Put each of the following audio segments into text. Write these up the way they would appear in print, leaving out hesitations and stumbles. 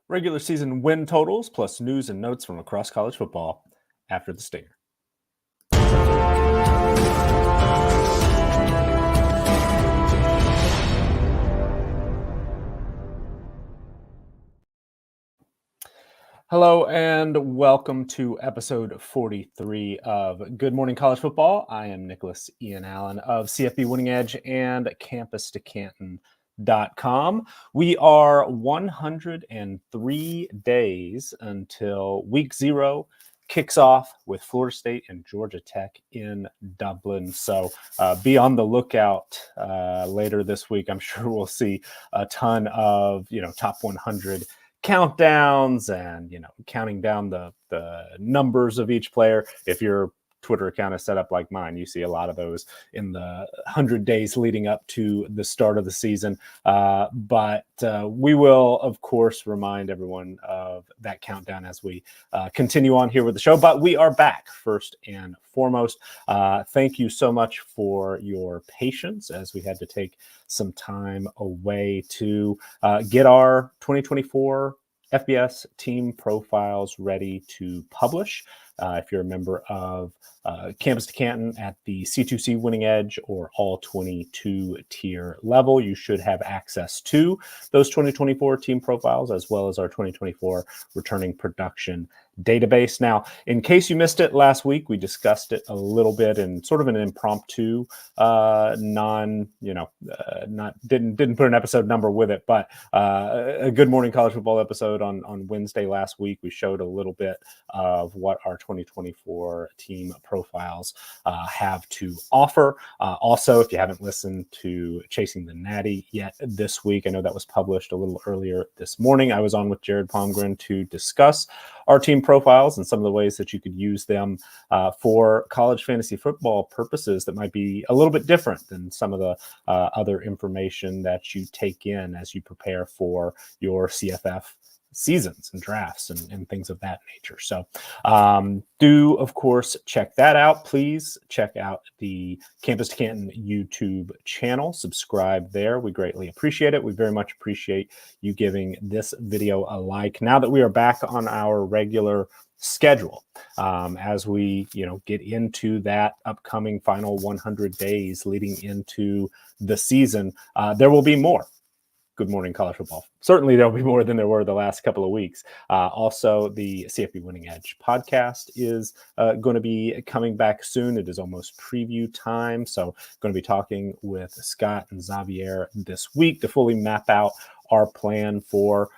Regular season win totals plus news and notes from across college football after the stinger. Hello and welcome to episode 43 of Good Morning College Football. I am Nicholas Ian Allen of CFB Winning Edge and CampusToCanton.com. We are 103 days until week 0 kicks off with Florida State and Georgia Tech in Dublin. So be on the lookout later this week. I'm sure we'll see a ton of, top 100 countdowns and, counting down the numbers of each player. If your Twitter account is set up like mine, you see a lot of those in the 100 days leading up to the start of the season. But we will, of course, remind everyone of that countdown as we continue on here with the show. But we are back first and foremost. Thank you so much for your patience as we had to take some time away to get our 2024 FBS team profiles ready to publish. If you're a member of Campus to Canton at the C2C Winning Edge or all 22 tier level, you should have access to those 2024 team profiles as well as our 2024 returning production database. Now, in case you missed it last week, we discussed it a little bit in sort of an impromptu, didn't put an episode number with it, but a Good Morning College Football episode on Wednesday last week. We showed a little bit of what our 2024 team profiles have to offer. Also, if you haven't listened to Chasing the Natty yet this week, I know that was published a little earlier this morning. I was on with Jared Palmgren to discuss our team profiles and some of the ways that you could use them for college fantasy football purposes that might be a little bit different than some of the other information that you take in as you prepare for your CFF seasons and drafts and things of that nature. So do, of course, check that out. Please check out the Campus to Canton YouTube channel. Subscribe there. We greatly appreciate it. We very much appreciate you giving this video a like. Now that we are back on our regular schedule, as we get into that upcoming final 100 days leading into the season, there will be more Good Morning College Football. Certainly there'll be more than there were the last couple of weeks. Also, the CFB Winning Edge podcast is going to be coming back soon. It is almost preview time. So going to be talking with Scott and Xavier this week to fully map out our plan for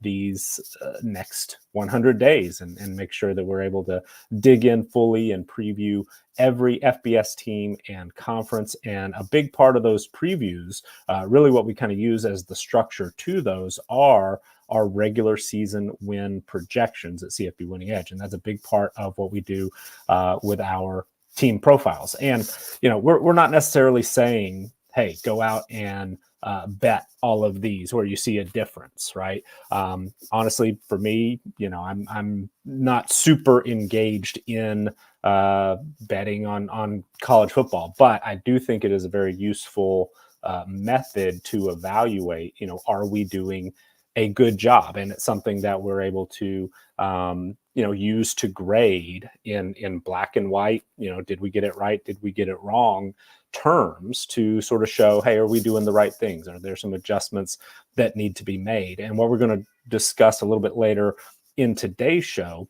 these next 100 days and make sure that we're able to dig in fully and preview every FBS team and conference. And a big part of those previews, really what we kind of use as the structure to those are our regular season win projections at CFB Winning Edge. And that's a big part of what we do with our team profiles. And, we're not necessarily saying, hey, go out and bet all of these where you see a difference, right? Honestly, for me, I'm not super engaged in betting on college football, but I do think it is a very useful method to evaluate, are we doing a good job? And it's something that we're able to, use to grade in black and white. Did we get it right? Did we get it wrong? Terms to sort of show, hey, are we doing the right things? Are there some adjustments that need to be made? And what we're going to discuss a little bit later in today's show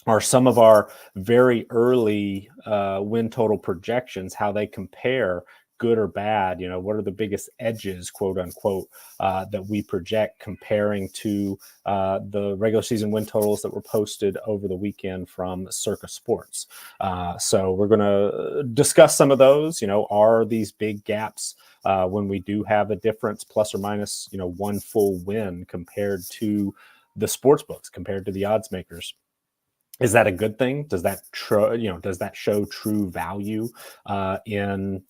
are some of our very early win total projections, how they compare good or bad. What are the biggest edges, quote unquote, that we project comparing to the regular season win totals that were posted over the weekend from Circa Sports. So we're going to discuss some of those. Are these big gaps when we do have a difference, plus or minus, one full win compared to the sports books, compared to the odds makers? Is that a good thing? Does that show true value in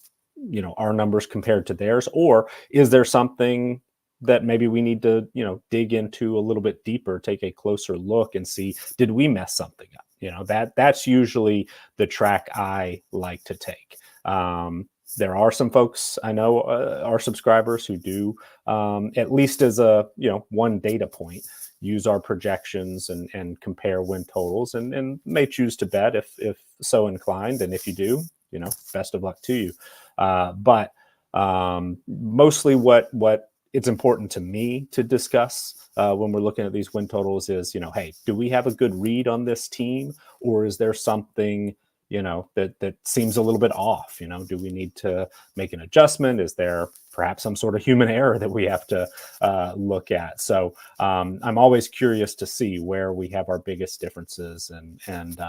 our numbers compared to theirs? Or is there something that maybe we need to, dig into a little bit deeper, take a closer look and see, did we mess something up? That's usually the track I like to take. There are some folks I know, our subscribers who do, at least as a, one data point, use our projections and compare win totals, and may choose to bet if so inclined. And if you do, best of luck to you. But mostly what it's important to me to discuss when we're looking at these win totals is, hey, do we have a good read on this team, or is there something, that seems a little bit off? Do we need to make an adjustment? Is there perhaps some sort of human error that we have to look at? So I'm always curious to see where we have our biggest differences, and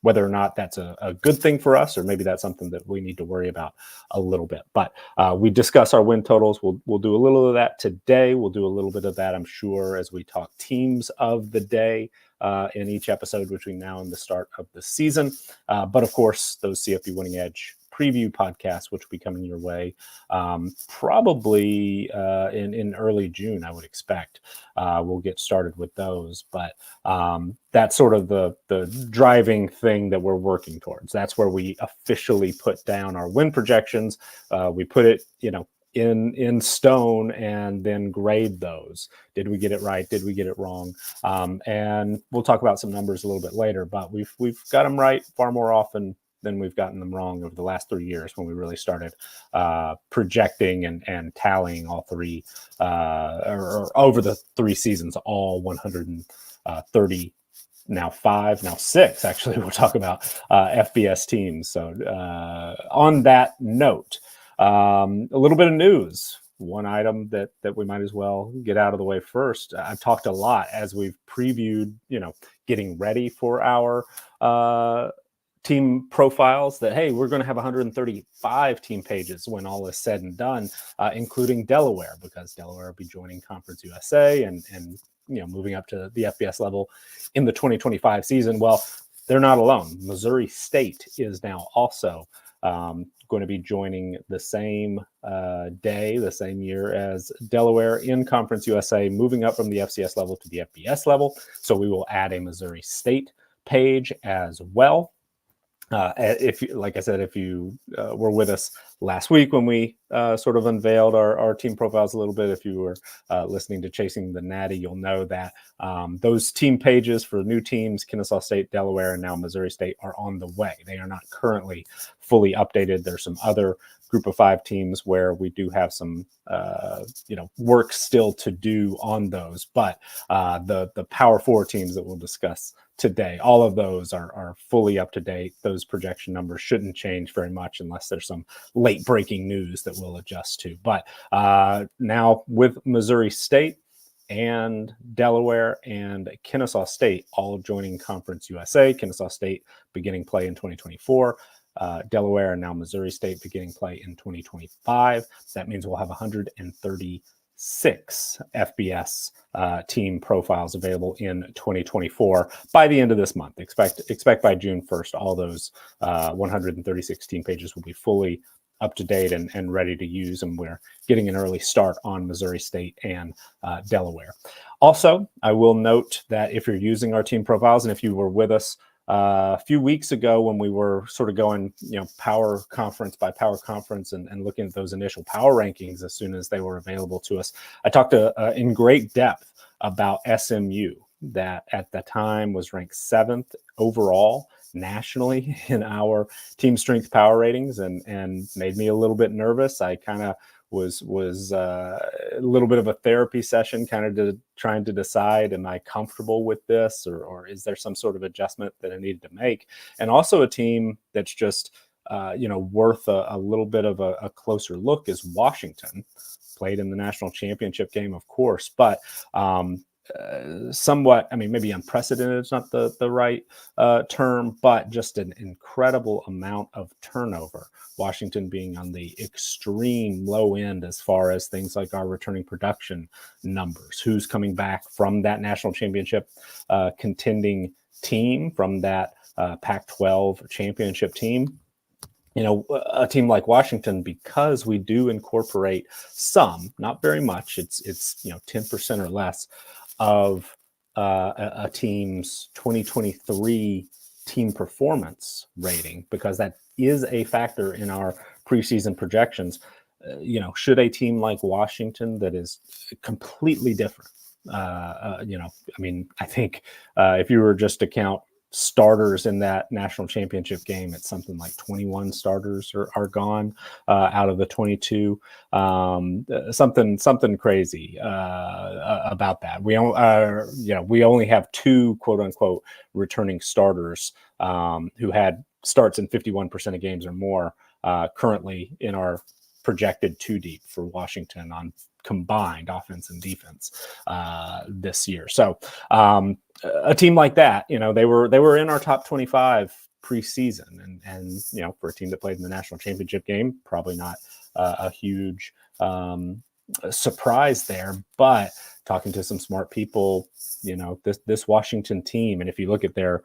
whether or not that's a good thing for us, or maybe that's something that we need to worry about a little bit. But we discuss our win totals. We'll do a little of that today. We'll do a little bit of that, I'm sure, as we talk teams of the day in each episode between now and the start of the season. But of course, those CFB Winning Edge preview podcasts, which will be coming your way probably in early June, I would expect. We'll get started with those. But that's sort of the driving thing that we're working towards. That's where we officially put down our win projections. We put it, in stone, and then grade those. Did we get it right? Did we get it wrong? And we'll talk about some numbers a little bit later, but we've got them right far more often than we've gotten them wrong over the last 3 years, when we really started projecting and tallying all three, or over the 3 seasons, all 130, now 5, now 6, actually, we'll talk about FBS teams. So on that note, a little bit of news. One item that we might as well get out of the way first. I've talked a lot as we've previewed, getting ready for our team profiles, that, hey, we're going to have 135 team pages when all is said and done, including Delaware, because Delaware will be joining Conference USA and moving up to the FBS level in the 2025 season. Well, they're not alone. Missouri State is now also going to be joining the same day, the same year as Delaware in Conference USA, moving up from the FCS level to the FBS level. So we will add a Missouri State page as well. If you were with us last week when we sort of unveiled our team profiles a little bit, if you were listening to Chasing the Natty, you'll know that those team pages for new teams, Kennesaw State, Delaware, and now Missouri State, are on the way. They are not currently fully updated. There's some other Group of 5 teams where we do have some work still to do on those, but the Power 4 teams that we'll discuss today, all of those are fully up to date. Those projection numbers shouldn't change very much unless there's some late breaking news that we'll adjust to. But now with Missouri State and Delaware and Kennesaw State all joining Conference USA, Kennesaw State beginning play in 2024, Delaware and now Missouri State beginning play in 2025. That means we'll have 136 FBS team profiles available in 2024 by the end of this month. Expect by June 1st, all those 136 team pages will be fully up to date and ready to use, and we're getting an early start on Missouri State and Delaware. Also, I will note that if you're using our team profiles, and if you were with us a few weeks ago when we were sort of going, power conference by power conference and looking at those initial power rankings as soon as they were available to us, I talked in great depth about SMU, that at the time was ranked 7th overall nationally in our team strength power ratings, and made me a little bit nervous. I kind of was a little bit of a therapy session, kind of trying to decide, am I comfortable with this, or is there some sort of adjustment that I needed to make? And also a team that's just worth a little bit of a closer look is Washington. Played in the national championship game, of course, but somewhat, maybe unprecedented is not the right term, but just an incredible amount of turnover. Washington being on the extreme low end as far as things like our returning production numbers, who's coming back from that national championship contending team, from that Pac-12 championship team. A team like Washington, because we do incorporate some, not very much, it's 10% or less of a team's 2023 team performance rating, because that is a factor in our preseason projections. Should a team like Washington, that is completely different I think if you were just to count starters in that national championship game, it's something like 21 starters are gone out of the 22. Something crazy about that. We only have 2 quote unquote returning starters who had starts in 51% of games or more currently in our projected 2 deep for Washington on combined offense and defense this year. So a team like that, they were in our top 25 preseason, and for a team that played in the national championship game, probably not a huge surprise there. But talking to some smart people, this Washington team, and if you look at their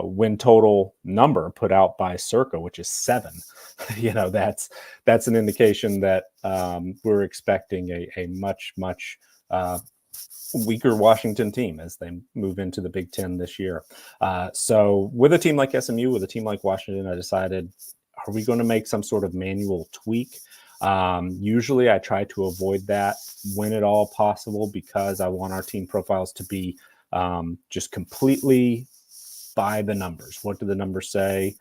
win total number put out by Circa, which is 7, that's an indication that we're expecting a much weaker Washington team as they move into the Big Ten this year. So with a team like SMU, with a team like Washington, I decided, are we going to make some sort of manual tweak? Usually I try to avoid that when at all possible, because I want our team profiles to be just completely by the numbers. What do the numbers say?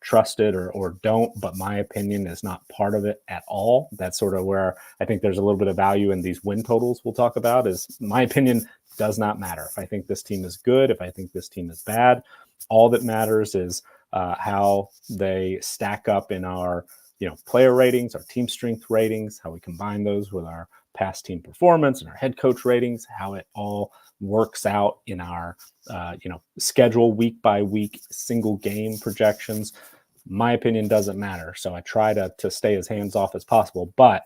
Trust it or don't, but my opinion is not part of it at all. That's sort of where I think there's a little bit of value in these win totals we'll talk about. Is my opinion does not matter. If I think this team is good, if I think this team is bad, all that matters is how they stack up in our player ratings, our team strength ratings, how we combine those with our past team performance and our head coach ratings, how it all works out in our schedule week by week, single game projections. My opinion doesn't matter. So I try to stay as hands off as possible. But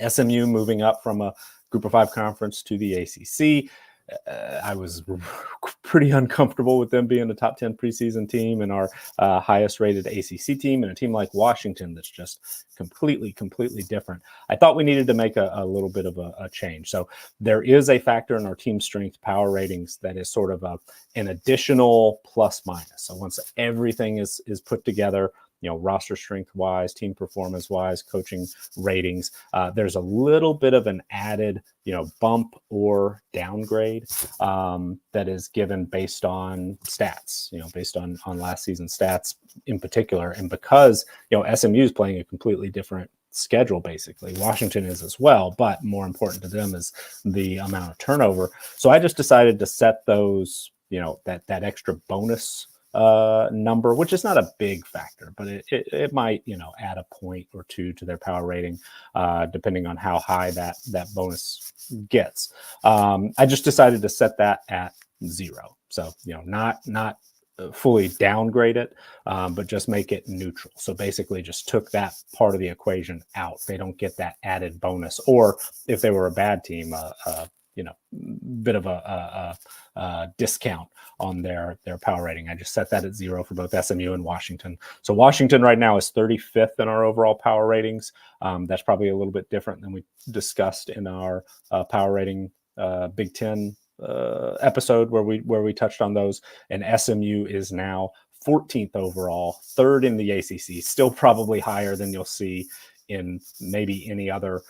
SMU moving up from a Group of 5 conference to the ACC, I was pretty uncomfortable with them being a top 10 preseason team and our highest rated ACC team, and a team like Washington that's just completely different. I thought we needed to make a little bit of a change. So there is a factor in our team strength power ratings that is sort of an additional plus minus. So once everything is put together, roster strength wise, team performance wise, coaching ratings, there's a little bit of an added, bump or downgrade that is given based on stats, based on last season's stats in particular. And because, SMU is playing a completely different schedule, basically. Washington is as well, but more important to them is the amount of turnover. So I just decided to set those, that extra bonus number, which is not a big factor, but it might, add a point or 2 to their power rating, depending on how high that bonus gets. I just decided to set that at 0. So, not fully downgrade it, but just make it neutral. So basically just took that part of the equation out. They don't get that added bonus, or if they were a bad team, bit of a discount on their power rating. I just set that at 0 for both SMU and Washington. So Washington right now is 35th in our overall power ratings. That's probably a little bit different than we discussed in our power rating Big Ten episode where we touched on those. And SMU is now 14th overall, 3rd in the ACC, still probably higher than you'll see in maybe any other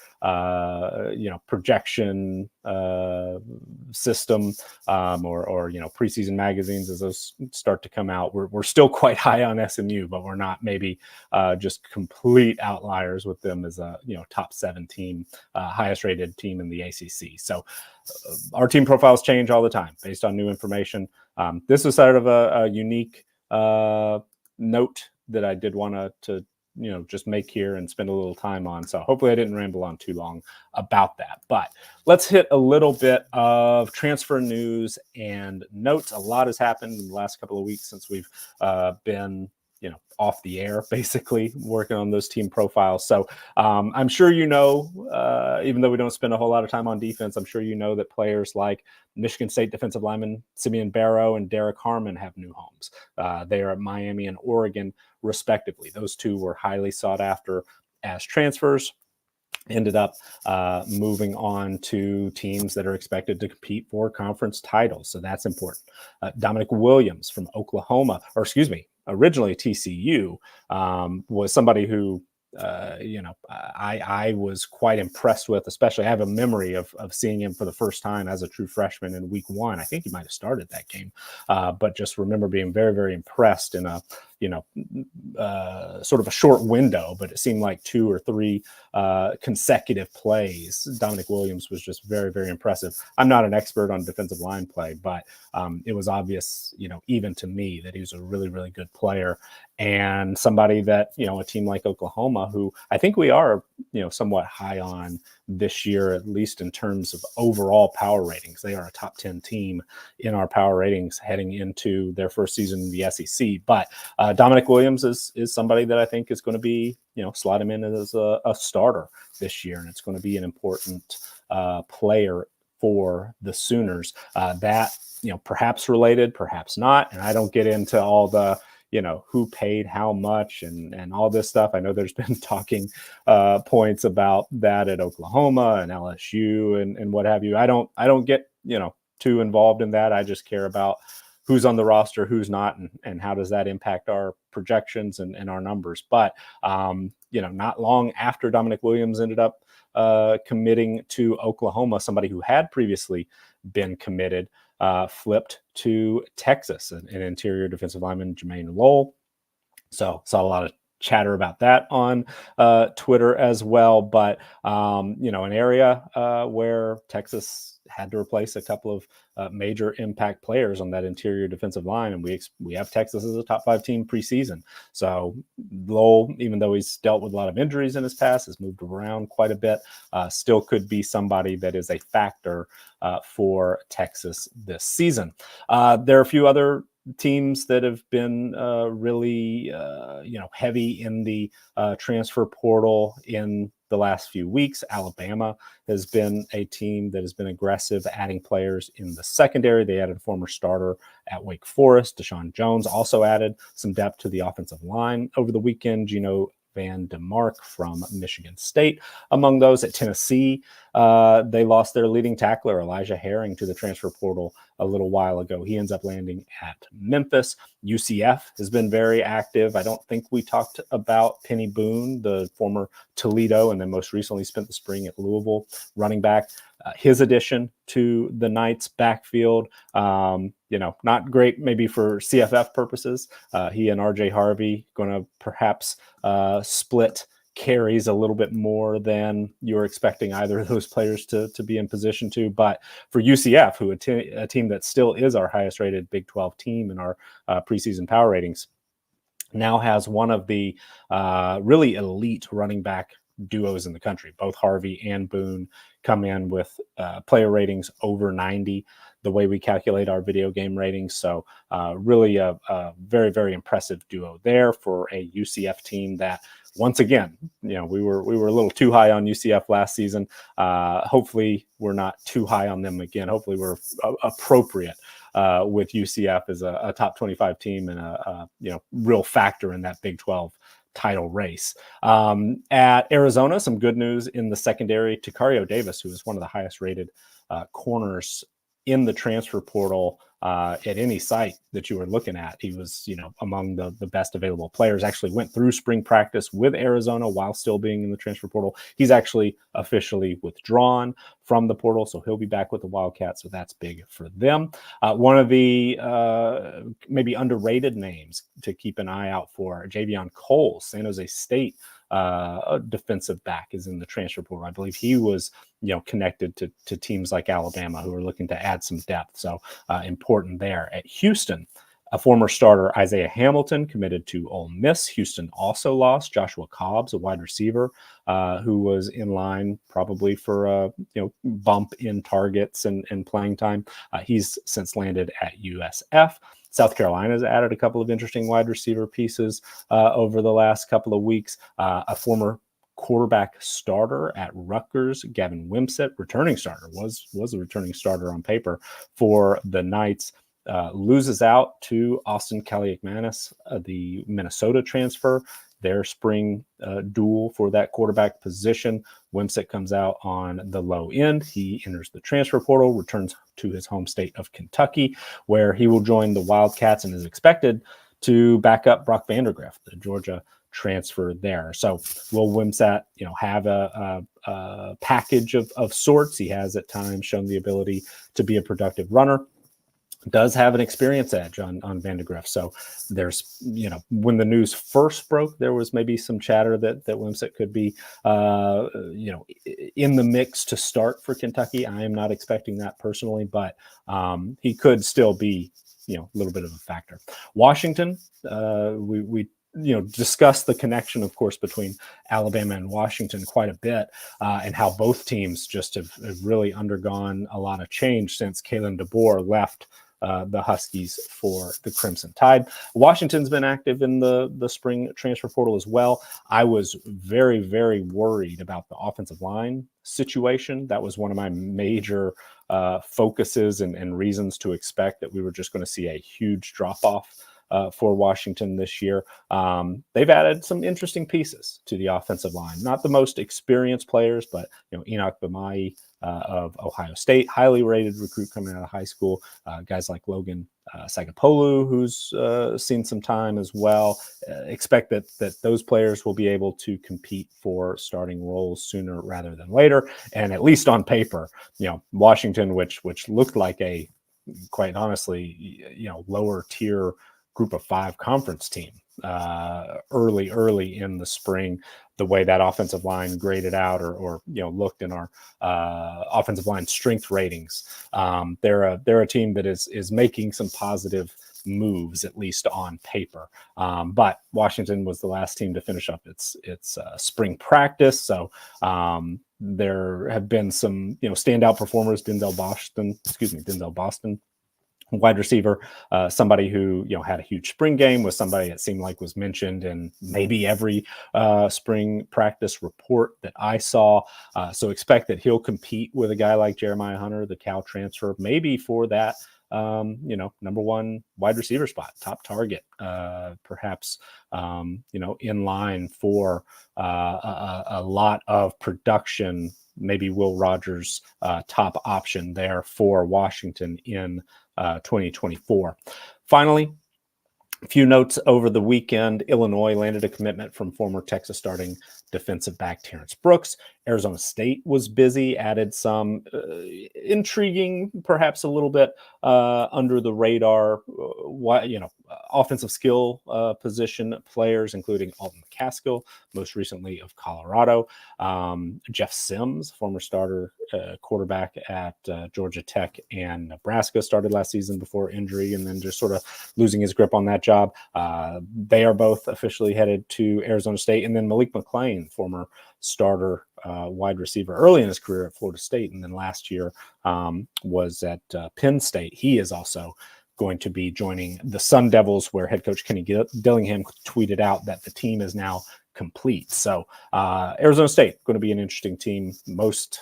projection system or preseason magazines as those start to come out. We're still quite high on SMU, but we're not maybe just complete outliers with them as a top 7 team, highest rated team in the ACC. So our team profiles change all the time based on new information. This was sort of a unique note that I did want to just make here and spend a little time on. So hopefully I didn't ramble on too long about that, but let's hit a little bit of transfer news and notes. A lot has happened in the last couple of weeks since we've been, off the air, basically working on those team profiles. So I'm sure even though we don't spend a whole lot of time on defense, I'm sure that players like Michigan State defensive lineman Simeon Barrow and Derek Harmon have new homes. They are at Miami and Oregon, respectively. Those 2 were highly sought after as transfers. Ended up moving on to teams that are expected to compete for conference titles. So that's important. Dominic Williams from Oklahoma, originally TCU, was somebody who I was quite impressed with, especially I have a memory of seeing him for the first time as a true freshman in week 1. I think he might have started that game, but just remember being very, very impressed in a, sort of a short window, but it seemed like 2 or 3 consecutive plays. Dominic Williams was just very, very impressive. I'm not an expert on defensive line play, but it was obvious, even to me, that he was a really, really good player, and somebody that, a team like Oklahoma, who I think we are, somewhat high on this year, at least in terms of overall power ratings. They are a top 10 team in our power ratings heading into their first season in the SEC. But Dominic Williams is somebody that I think is going to be, slot him in as a starter this year, and it's going to be an important player for the Sooners. That, perhaps related, perhaps not. And I don't get into all the, who paid how much and all this stuff. I know there's been talking points about that at Oklahoma and LSU and what have you. I don't get, too involved in that. I just care about who's on the roster, who's not, and how does that impact our projections and our numbers. But, not long after Dominic Williams ended up committing to Oklahoma, somebody who had previously been committed flipped to Texas, an interior defensive lineman, Jermaine Lowell. So saw a lot of chatter about that on Twitter as well. But, an area where Texas had to replace a couple of major impact players on that interior defensive line. And we have Texas as a top 5 team preseason. So Lowell, even though he's dealt with a lot of injuries in his past, has moved around quite a bit, still could be somebody that is a factor for Texas this season. There are a few other teams that have been really, heavy in the transfer portal in the last few weeks. Alabama has been a team that has been aggressive, adding players in the secondary. They added a former starter at Wake Forest. Deshaun Jones also added some depth to the offensive line over the weekend. Gino Van DeMark from Michigan State. Among those at Tennessee, they lost their leading tackler, Elijah Herring, to the transfer portal a little while ago. He ends up landing at Memphis. UCF has been very active. I don't think we talked about Penny Boone, the former Toledo, and then most recently spent the spring at Louisville running back. His addition to the Knights backfield, not great maybe for CFF purposes. He and RJ Harvey going to perhaps split carries a little bit more than you're expecting either of those players to be in position to. But for UCF, who a team that still is our highest rated Big 12 team in our preseason power ratings, now has one of the really elite running back duos in the country. Both Harvey and Boone come in with player ratings over 90, the way we calculate our video game ratings. So really a very, very impressive duo there for a UCF team that, once again, we were a little too high on UCF last season. Hopefully we're not too high on them again. Hopefully we're appropriate with UCF as a top 25 team and a real factor in that Big 12 title race. At Arizona, some good news in the secondary. Takario Davis, who is one of the highest rated corners in the transfer portal at any site that you were looking at. He was, among the best available players. Actually went through spring practice with Arizona while still being in the transfer portal. He's actually officially withdrawn from the portal, so he'll be back with the Wildcats, so that's big for them. One of the maybe underrated names to keep an eye out for, Javion Cole, San Jose State a defensive back, is in the transfer portal. I believe he was, connected to teams like Alabama who are looking to add some depth. So important there. At Houston, a former starter, Isaiah Hamilton, committed to Ole Miss. Houston also lost Joshua Cobbs, a wide receiver, who was in line probably for a bump in targets and playing time. He's since landed at USF. South Carolina's added a couple of interesting wide receiver pieces over the last couple of weeks. A former quarterback starter at Rutgers, Gavin Wimsatt, returning starter, was a returning starter on paper for the Knights, loses out to Austin Kaliakmanis, the Minnesota transfer. Their spring duel for that quarterback position. Wimsatt comes out on the low end. He enters the transfer portal, returns to his home state of Kentucky, where he will join the Wildcats and is expected to back up Brock Vandagriff, the Georgia transfer there. So will Wimsatt, have a package of sorts? He has at times shown the ability to be a productive runner. Does have an experience edge on Van de Griff. So there's, when the news first broke, there was maybe some chatter that Wimsatt could be, in the mix to start for Kentucky. I am not expecting that personally, but he could still be, a little bit of a factor. Washington, we discussed the connection, of course, between Alabama and Washington quite a bit, and how both teams just have really undergone a lot of change since Kalen DeBoer left the Huskies for the Crimson Tide. Washington's been active in the spring transfer portal as well. I was very, very worried about the offensive line situation. That was one of my major focuses and reasons to expect that we were just going to see a huge drop-off for Washington this year. They've added some interesting pieces to the offensive line. Not the most experienced players, but Enoch Bamai of Ohio State, highly rated recruit coming out of high school. Guys like Logan Sagapolu, who's seen some time as well. Expect that those players will be able to compete for starting roles sooner rather than later. And at least on paper, Washington, which looked like a, quite honestly, lower tier Group of 5 conference team early in the spring, the way that offensive line graded out or looked in our offensive line strength ratings. They're a team that is making some positive moves, at least on paper. But Washington was the last team to finish up its spring practice. So there have been some standout performers. Denzel Boston, wide receiver, somebody who had a huge spring game, was somebody that seemed like was mentioned in maybe every spring practice report that I saw. So expect that he'll compete with a guy like Jeremiah Hunter, the Cal transfer, maybe for that number one wide receiver spot, top target, perhaps in line for a lot of production. Maybe Will Rogers, top option there for Washington in 2024. Finally, a few notes over the weekend. Illinois landed a commitment from former Texas starting defensive back Terrence Brooks. Arizona State was busy, added some intriguing, perhaps a little bit under the radar, offensive skill position players, including Alton McCaskill, most recently of Colorado. Jeff Sims, former starter quarterback at Georgia Tech and Nebraska, started last season before injury and then just sort of losing his grip on that job. They are both officially headed to Arizona State. And then Malik McClain, former starter wide receiver early in his career at Florida State, and then last year was at Penn State. He is also going to be joining the Sun Devils, where head coach Kenny Dillingham tweeted out that the team is now complete. So Arizona State going to be an interesting team. Most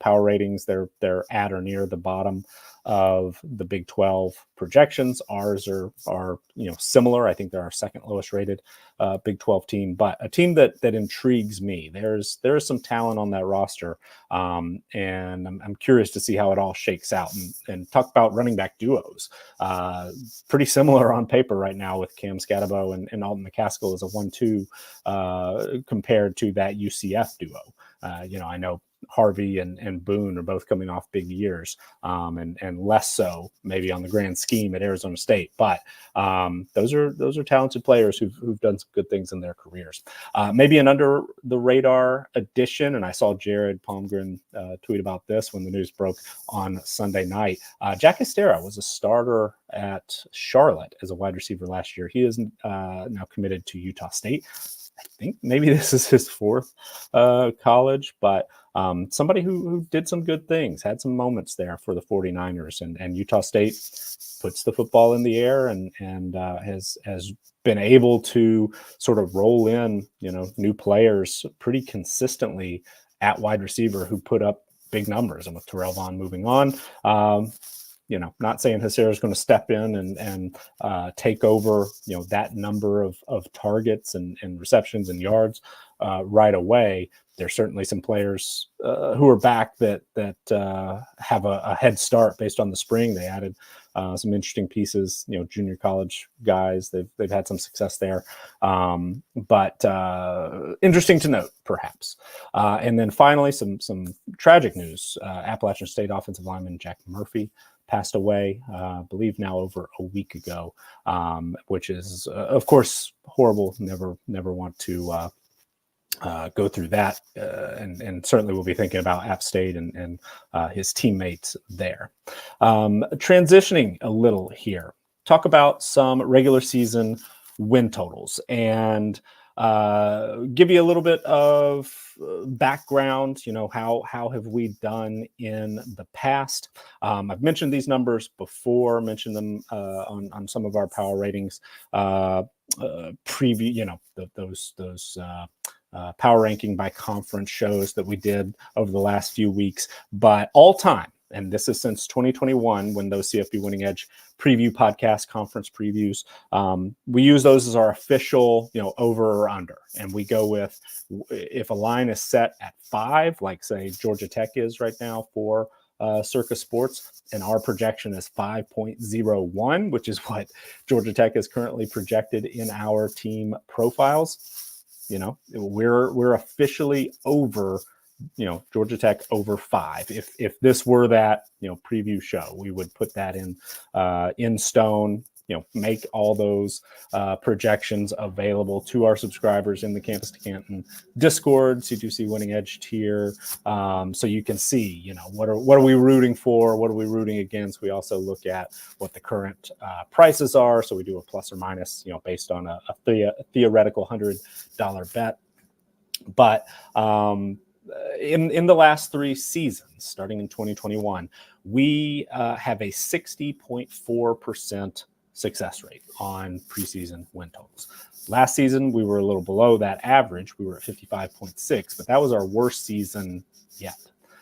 power ratings, they're at or near the bottom of the Big 12 projections. Ours are similar. I think they're our second lowest rated Big 12 team, but a team that intrigues me. There's some talent on that roster, and I'm curious to see how it all shakes out. And talk about running back duos. Pretty similar on paper right now with Cam Scatabo and Alton McCaskill as a 1-2 compared to that UCF duo. I know Harvey and Boone are both coming off big years, and less so maybe on the grand scheme at Arizona State. But those are talented players who've done some good things in their careers. Maybe an under the radar addition, and I saw Jared Palmgren tweet about this when the news broke on Sunday night. Jack Estera was a starter at Charlotte as a wide receiver last year. He is now committed to Utah State. I think maybe this is his fourth college, but somebody who did some good things, had some moments there for the 49ers, and Utah State puts the football in the air and has been able to sort of roll in, new players pretty consistently at wide receiver who put up big numbers. And with Terrell Vaughn moving on, not saying Hasira is going to step in and take over, that number of targets and receptions and yards right away. There's certainly some players who are back that have a head start based on the spring. They added some interesting pieces, junior college guys. They've had some success there, but interesting to note, perhaps. And then finally, some tragic news: Appalachian State offensive lineman Jack Murphy passed away, I believe now over a week ago, which is, of course, horrible. Never want to go through that, and certainly we'll be thinking about App State and his teammates there. Transitioning a little here, talk about some regular season win totals and give you a little bit of background. How have we done in the past? I've mentioned these numbers before, mentioned them on some of our power ratings preview, those power ranking by conference shows that we did over the last few weeks. But all time, and this is since 2021 when those CFB Winning Edge preview podcast conference previews, we use those as our official, over or under. And we go with, if a line is set at 5, like say Georgia Tech is right now for Circa Sports, and our projection is 5.01, which is what Georgia Tech is currently projected in our team profiles. We're officially over, Georgia Tech over 5. If this were that, preview show, we would put that in stone, make all those projections available to our subscribers in the Campus to Canton Discord, C2C Winning Edge tier, so you can see, what are we rooting for, what are we rooting against. We also look at what the current prices are, so we do a plus or minus, based on a theoretical $100 bet. But in the last 3 seasons, starting in 2021, we have a 60.4% success rate on preseason win totals. Last season, we were a little below that average. We were at 55.6, but that was our worst season yet.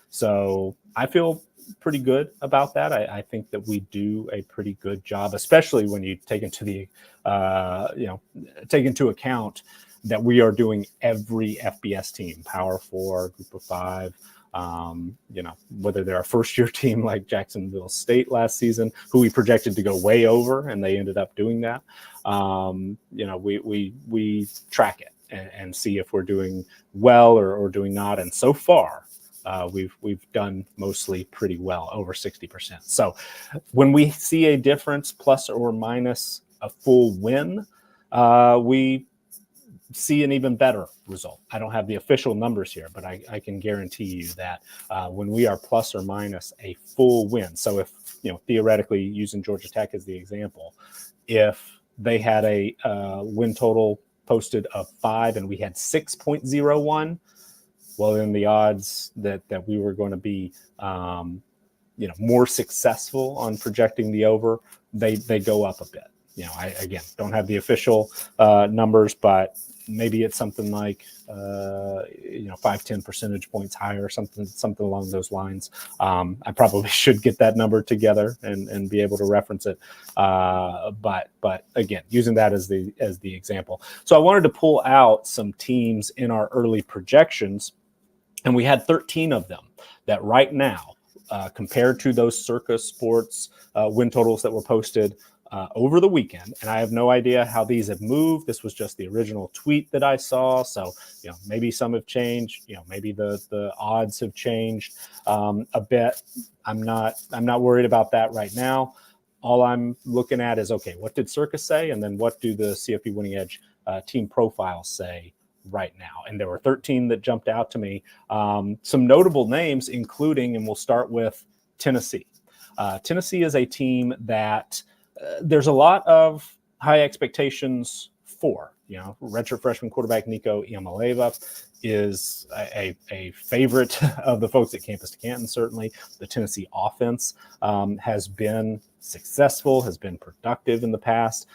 So I feel pretty good about that. I think that we do a pretty good job, especially when you take into account that we are doing every FBS team, Power 4, Group of 5, whether they're a first-year team like Jacksonville State last season, who we projected to go way over, and they ended up doing that. We track it and see if we're doing well or doing not. And so far, we've done mostly pretty well, over 60%. So when we see a difference, plus or minus a full win, we see an even better result. I don't have the official numbers here, but I can guarantee you that when we are plus or minus a full win, so if, theoretically, using Georgia Tech as the example, if they had a win total posted of 5 and we had 6.01, well, then the odds that we were going to be more successful on projecting the over, they go up a bit. I again don't have the official numbers, but maybe it's something like 5-10 percentage points higher, something along those lines. I probably should get that number together and be able to reference it. But again, using that as the example. So I wanted to pull out some teams in our early projections, and we had 13 of them that right now, compared to those Circa Sports win totals that were posted over the weekend, and I have no idea how these have moved. This was just the original tweet that I saw, so maybe some have changed. Maybe the odds have changed a bit. I'm not worried about that right now. All I'm looking at is, okay, what did Circa say, and then what do the CFP Winning Edge team profiles say right now? And there were 13 that jumped out to me. Some notable names, including, and we'll start with Tennessee. Tennessee is a team that there's a lot of high expectations for. Redshirt freshman quarterback Nico Iamaleava is a favorite of the folks at Campus to Canton. Certainly, the Tennessee offense has been successful, has been productive in the past.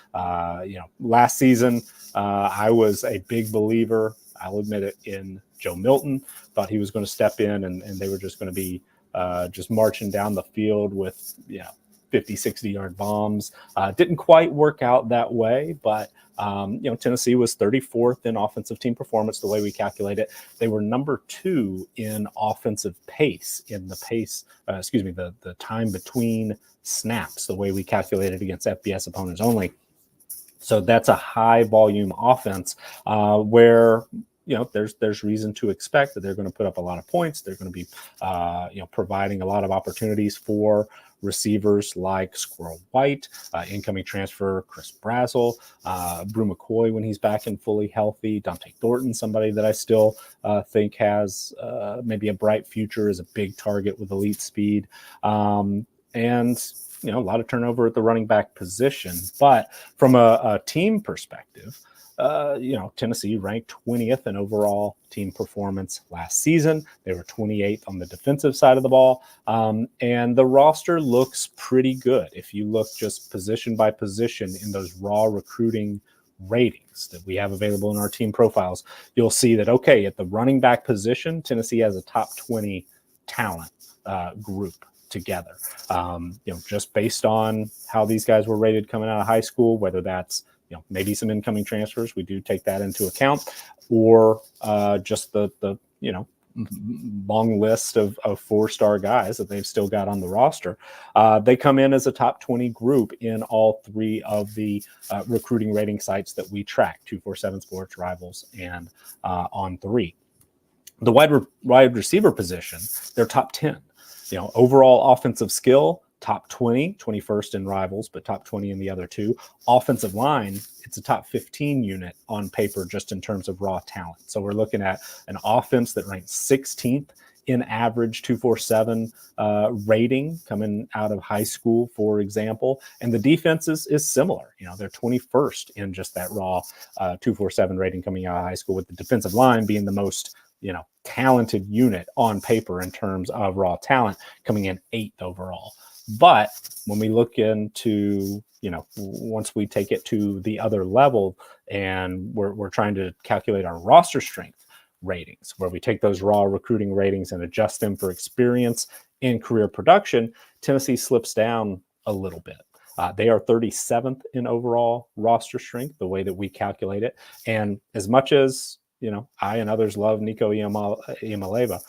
Last season, I was a big believer, I'll admit it, in Joe Milton. Thought he was going to step in, and they were just going to be just marching down the field with 50, 60-yard bombs. Didn't quite work out that way, but Tennessee was 34th in offensive team performance, the way we calculate it. They were number 2 in offensive pace, in the time between snaps, the way we calculate it against FBS opponents only. So that's a high volume offense where there's reason to expect that they're going to put up a lot of points. They're going to be providing a lot of opportunities for receivers like Squirrel White, incoming transfer Chris Brazzell, Brew McCoy when he's back and fully healthy, Dante Thornton, somebody that I still think has maybe a bright future as a big target with elite speed, and a lot of turnover at the running back position. But from a team perspective, Tennessee ranked 20th in overall team performance last season. They were 28th on the defensive side of the ball. And the roster looks pretty good. If you look just position by position in those raw recruiting ratings that we have available in our team profiles, you'll see that, okay, at the running back position, Tennessee has a top 20 talent group together. Just based on how these guys were rated coming out of high school, whether that's maybe some incoming transfers, we do take that into account, or just the long list of 4-star guys that they've still got on the roster. They come in as a top 20 group in all 3 of the recruiting rating sites that we track: 247 Sports, Rivals, and On3. The wide receiver position, they're top 10. Overall offensive skill, top 20, 21st in Rivals, but top 20 in the other 2. Offensive line, it's a top 15 unit on paper just in terms of raw talent. So we're looking at an offense that ranks 16th in average 247 rating coming out of high school, for example. And the defense is similar. They're 21st in just that raw 247 rating coming out of high school, with the defensive line being the most talented unit on paper in terms of raw talent, coming in 8th overall. But when we look into, once we take it to the other level and we're trying to calculate our roster strength ratings, where we take those raw recruiting ratings and adjust them for experience in career production, Tennessee slips down a little bit. They are 37th in overall roster strength, the way that we calculate it. And as much as I and others love Nico Iamaleava,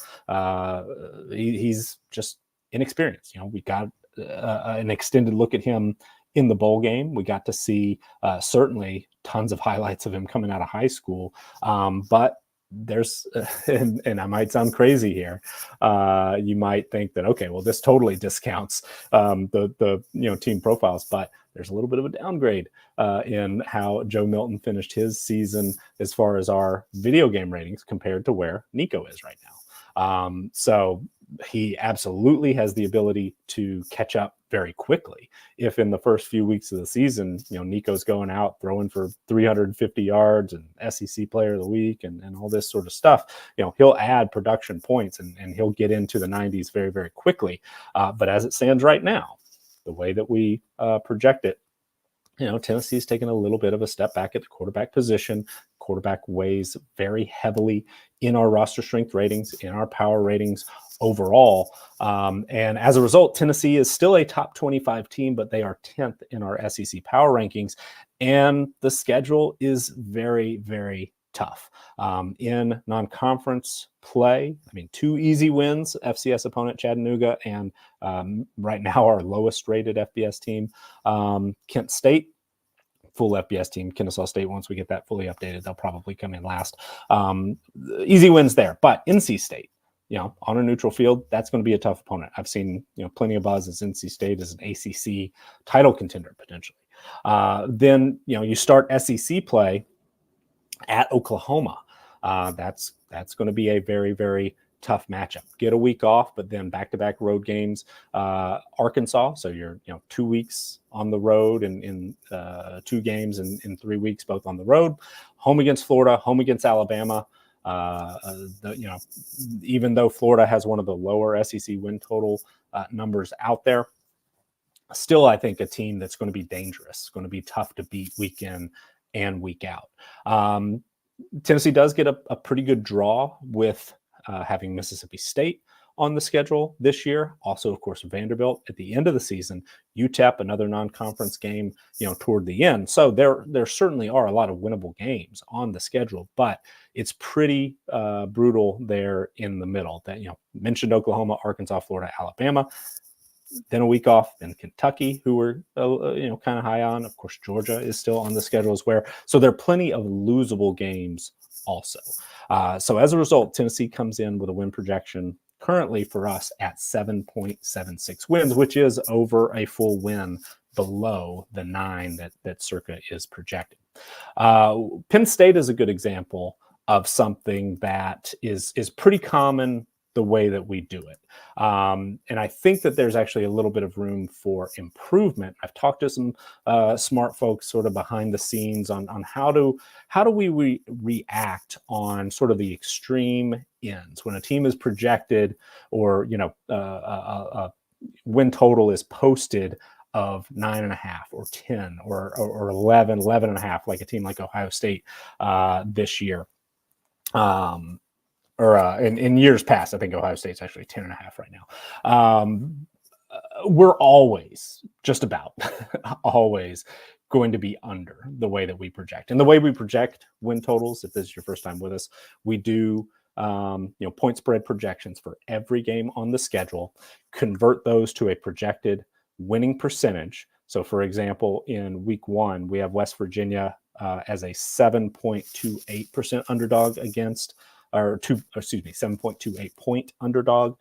he's just inexperienced. We got an extended look at him in the bowl game. We got to see certainly tons of highlights of him coming out of high school. But there's, and I might sound crazy here, you might think that, okay, well, this totally discounts the team profiles, but there's a little bit of a downgrade in how Joe Milton finished his season as far as our video game ratings compared to where Nico is right now. So he absolutely has the ability to catch up very quickly. If in the first few weeks of the season, Nico's going out throwing for 350 yards and SEC player of the week and all this sort of stuff, he'll add production points and he'll get into the 90s very, very quickly. But as it stands right now, the way that we project it, Tennessee's taken a little bit of a step back at the quarterback position. Quarterback weighs very heavily in our roster strength ratings, in our power ratings overall. And as a result, Tennessee is still a top 25 team, but they are 10th in our SEC power rankings. And the schedule is very, very tough. In non-conference play, 2 easy wins, FCS opponent Chattanooga, and right now our lowest rated FBS team, Kent State. Full FBS team, Kennesaw State, once we get that fully updated, they'll probably come in last. Easy wins there. But NC State, on a neutral field, that's going to be a tough opponent. I've seen, plenty of buzz as NC State as an ACC title contender potentially. Then, you start SEC play at Oklahoma. That's going to be a very, very tough matchup. Get a week off, but then back-to-back road games. Arkansas, so you're 2 weeks on the road and in 2 games in 3 weeks, both on the road. Home against Florida, home against Alabama. Even though Florida has one of the lower SEC win total numbers out there, still I think a team that's going to be dangerous, going to be tough to beat week in and week out. Tennessee does get a pretty good draw with having Mississippi State on the schedule this year. Also, of course, Vanderbilt at the end of the season, UTEP, another non-conference game, toward the end. So there certainly are a lot of winnable games on the schedule, but it's pretty brutal there in the middle. That mentioned Oklahoma, Arkansas, Florida, Alabama. Then a week off, then Kentucky, who we're kind of high on. Of course, Georgia is still on the schedule as well. So there are plenty of losable games also. So as a result, Tennessee comes in with a win projection currently for us at 7.76 wins, which is over a full win below the 9 that Circa is projected. Penn State is a good example of something that is pretty common the way that we do it. And I think that there's actually a little bit of room for improvement. I've talked to some smart folks sort of behind the scenes on how do we react on sort of the extreme ends when a team is projected or, a win total is posted of 9.5 or 10 or 11.5, like a team like Ohio State this year. In years past, I think Ohio State's actually 10.5 right now. We're always, just about always, going to be under the way that we project. And the way we project win totals, if this is your first time with us, we do point spread projections for every game on the schedule, convert those to a projected winning percentage. So, for example, in week 1, we have West Virginia as a 7.28% underdog against. 7.28 point underdog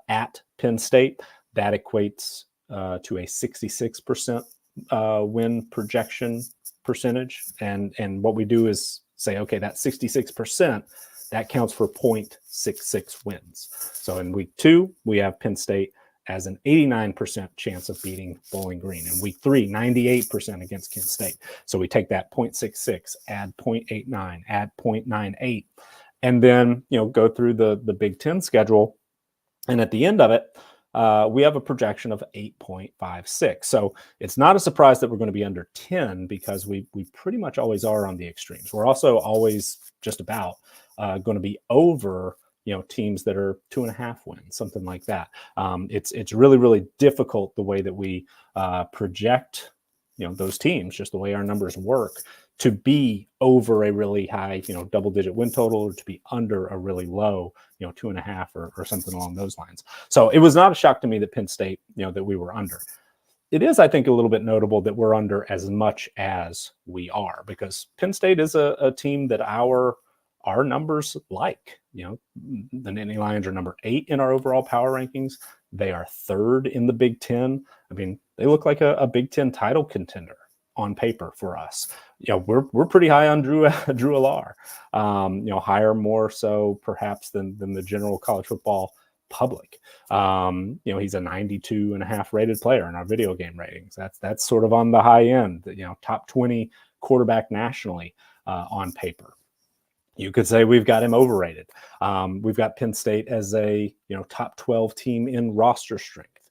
at Penn State. That equates to a 66% win projection percentage. And what we do is say, okay, that 66%, that counts for 0.66 wins. So in week 2, we have Penn State as an 89% chance of beating Bowling Green. In week 3, 98% against Kent State. So we take that 0.66, add 0.89, add 0.98, and then, go through the Big Ten schedule. And at the end of it, we have a projection of 8.56. So it's not a surprise that we're going to be under 10 because we pretty much always are on the extremes. We're also always just about going to be over, teams that are 2.5 wins, something like that. It's really, really difficult the way that we project, those teams, just the way our numbers work, to be over a really high, double-digit win total, or to be under a really low, 2.5 or something along those lines. So it was not a shock to me that Penn State, that we were under. It is, I think, a little bit notable that we're under as much as we are, because Penn State is a team that our numbers like. The Nittany Lions are number 8 in our overall power rankings. They are 3rd in the Big Ten. I mean, they look like a Big Ten title contender on paper for us. We're pretty high on Drew Allar. Higher more so perhaps than the general college football public. He's a 92.5 rated player in our video game ratings. That's sort of on the high end. Top 20 quarterback nationally on paper. You could say we've got him overrated. We've got Penn State as a top 12 team in roster strength.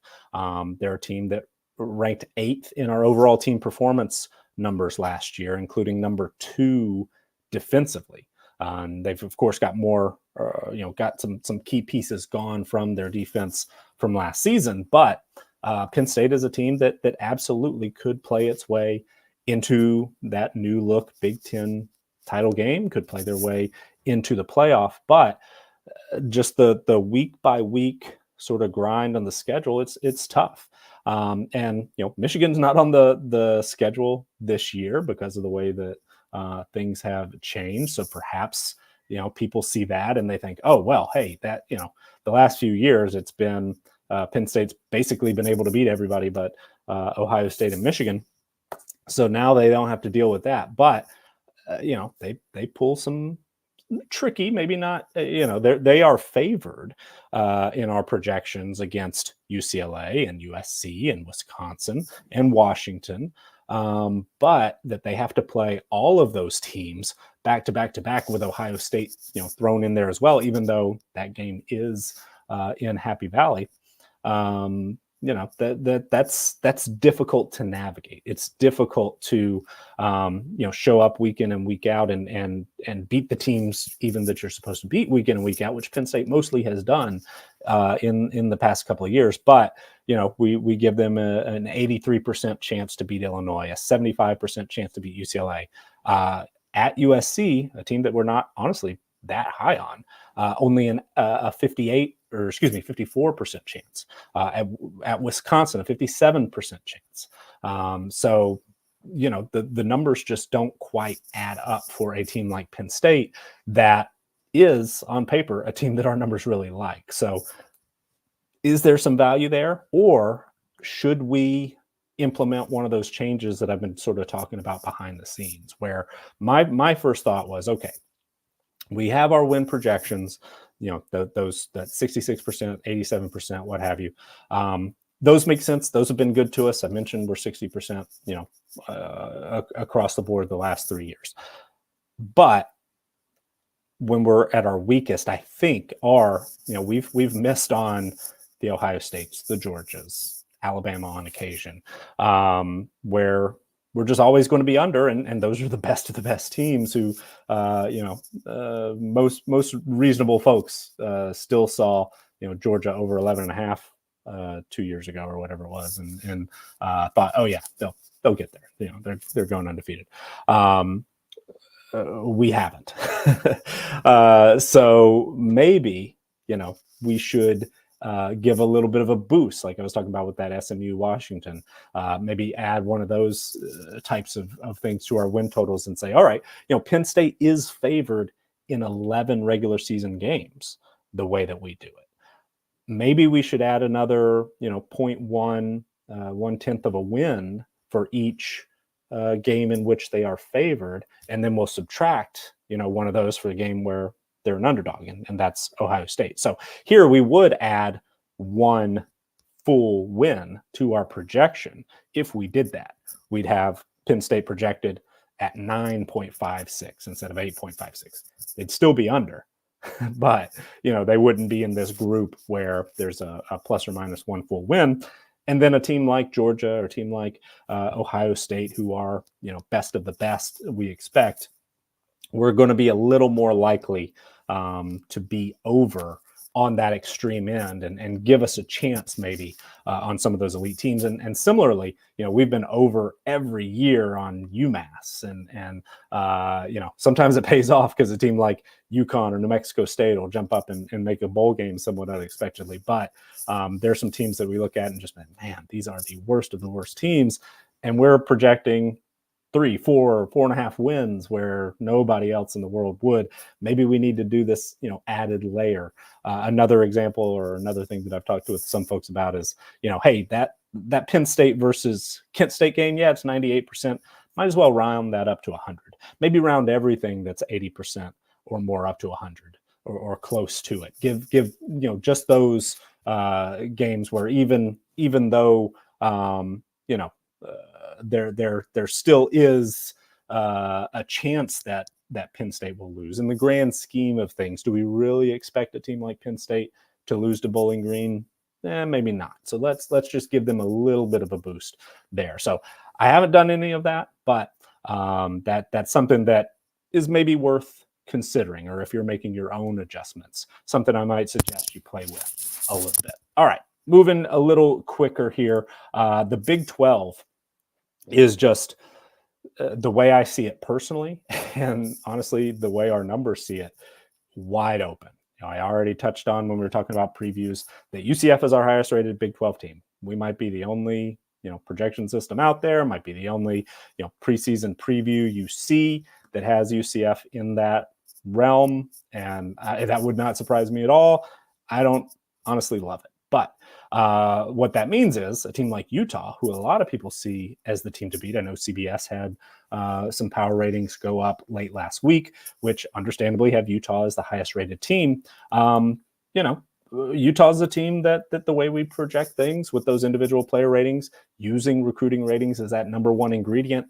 They're a team that ranked 8th in our overall team performance numbers last year, including number 2 defensively. They've of course got more, got some key pieces gone from their defense from last season, but Penn State is a team that absolutely could play its way into that new look Big Ten title game, could play their way into the playoff. But just the week by week sort of grind on the schedule, it's tough. And Michigan's not on the schedule this year because of the way that things have changed. So perhaps people see that and they think, oh well, hey, that the last few years it's been Penn State's basically been able to beat everybody but Ohio State and Michigan. So now they don't have to deal with that. But they pull some tricky, maybe not, they are favored in our projections against UCLA and USC and Wisconsin and Washington, but that they have to play all of those teams back to back to back with Ohio State, thrown in there as well, even though that game is in Happy Valley. That's difficult to navigate. It's difficult to show up week in and week out and beat the teams even that you're supposed to beat week in and week out, which Penn State mostly has done in the past couple of years. But we give them an 83% chance to beat Illinois, a 75% chance to beat UCLA. At USC, a team that we're not honestly that high on, only a 54% chance. At Wisconsin, a 57% chance. So the numbers just don't quite add up for a team like Penn State that is on paper a team that our numbers really like. So is there some value there, or should we implement one of those changes that I've been sort of talking about behind the scenes, where my first thought was, okay, we have our win projections, that 66%, 87%, what have you. Those make sense. Those have been good to us. I mentioned we're 60%, across the board the last 3 years. But when we're at our weakest, I think we've missed on the Ohio States, the Georgias, Alabama on occasion, where we're just always going to be under, and those are the best of the best teams who, most reasonable folks still saw, Georgia over 11.5 2 years ago or whatever it was, and thought, oh yeah, they'll get there. They're going undefeated. We haven't. So maybe, we should give a little bit of a boost, like I was talking about with that SMU Washington, maybe add one of those types of things to our win totals and say, all right, Penn State is favored in 11 regular season games the way that we do it. Maybe we should add another, 0.1, 1/10 of a win for each game in which they are favored, and then we'll subtract, one of those for the game where they're an underdog, and that's Ohio State. So here we would add one full win to our projection. If we did that, we'd have Penn State projected at 9.56 instead of 8.56. They'd still be under, but they wouldn't be in this group where there's a plus or minus one full win. And then a team like Georgia or a team like Ohio State, who are best of the best, we expect, we're going to be a little more likely to be over on that extreme end and give us a chance maybe on some of those elite teams. And similarly, we've been over every year on UMass, and sometimes it pays off because a team like UConn or New Mexico State will jump up and make a bowl game somewhat unexpectedly. But there's some teams that we look at and just, man, these are the worst of the worst teams. And we're projecting 3, 4, 4.5 wins where nobody else in the world would. Maybe we need to do this, added layer. Another example, or another thing that I've talked with some folks about is, hey, that Penn State versus Kent State game, yeah, it's 98%. Might as well round that up to 100. Maybe round everything that's 80% or more up to 100 or close to it. Give just those games where even though there still is a chance that Penn State will lose. In the grand scheme of things, do we really expect a team like Penn State to lose to Bowling Green? Maybe not. So let's just give them a little bit of a boost there. So I haven't done any of that, but that's something that is maybe worth considering, or if you're making your own adjustments, something I might suggest you play with a little bit. All right, moving a little quicker here. The Big 12 is just the way I see it personally, and honestly, the way our numbers see it, wide open. I already touched on when we were talking about previews that UCF is our highest rated Big 12 team. We might be the only, projection system out there, might be the only, preseason preview you see that has UCF in that realm. And that would not surprise me at all. I don't honestly love it. But what that means is a team like Utah, who a lot of people see as the team to beat. I know CBS had some power ratings go up late last week, which understandably have Utah as the highest rated team. Utah is a team that the way we project things with those individual player ratings, using recruiting ratings as that number one ingredient,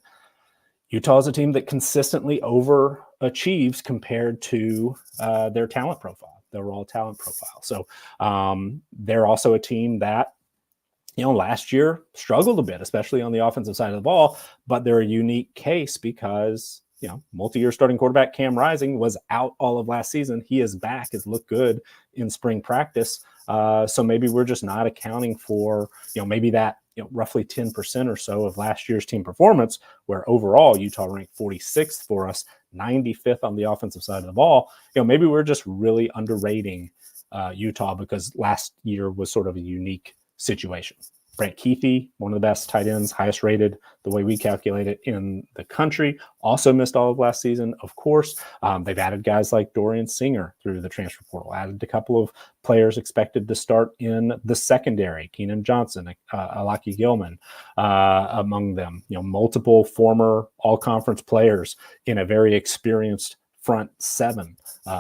Utah is a team that consistently overachieves compared to their talent profile, their raw talent profile. So they're also a team that, last year struggled a bit, especially on the offensive side of the ball, but they're a unique case because, multi-year starting quarterback Cam Rising was out all of last season. He is back, has looked good in spring practice. So maybe we're just not accounting for, maybe that, roughly 10% or so of last year's team performance, where overall Utah ranked 46th for us, 95th on the offensive side of the ball. Maybe we're just really underrating Utah because last year was sort of a unique situation. Brant Kuithe, one of the best tight ends, highest rated, the way we calculate it, in the country, also missed all of last season, of course. They've added guys like Dorian Singer through the transfer portal, added a couple of players expected to start in the secondary, Keenan Johnson, Alaki Gilman, among them. Multiple former all-conference players in a very experienced front seven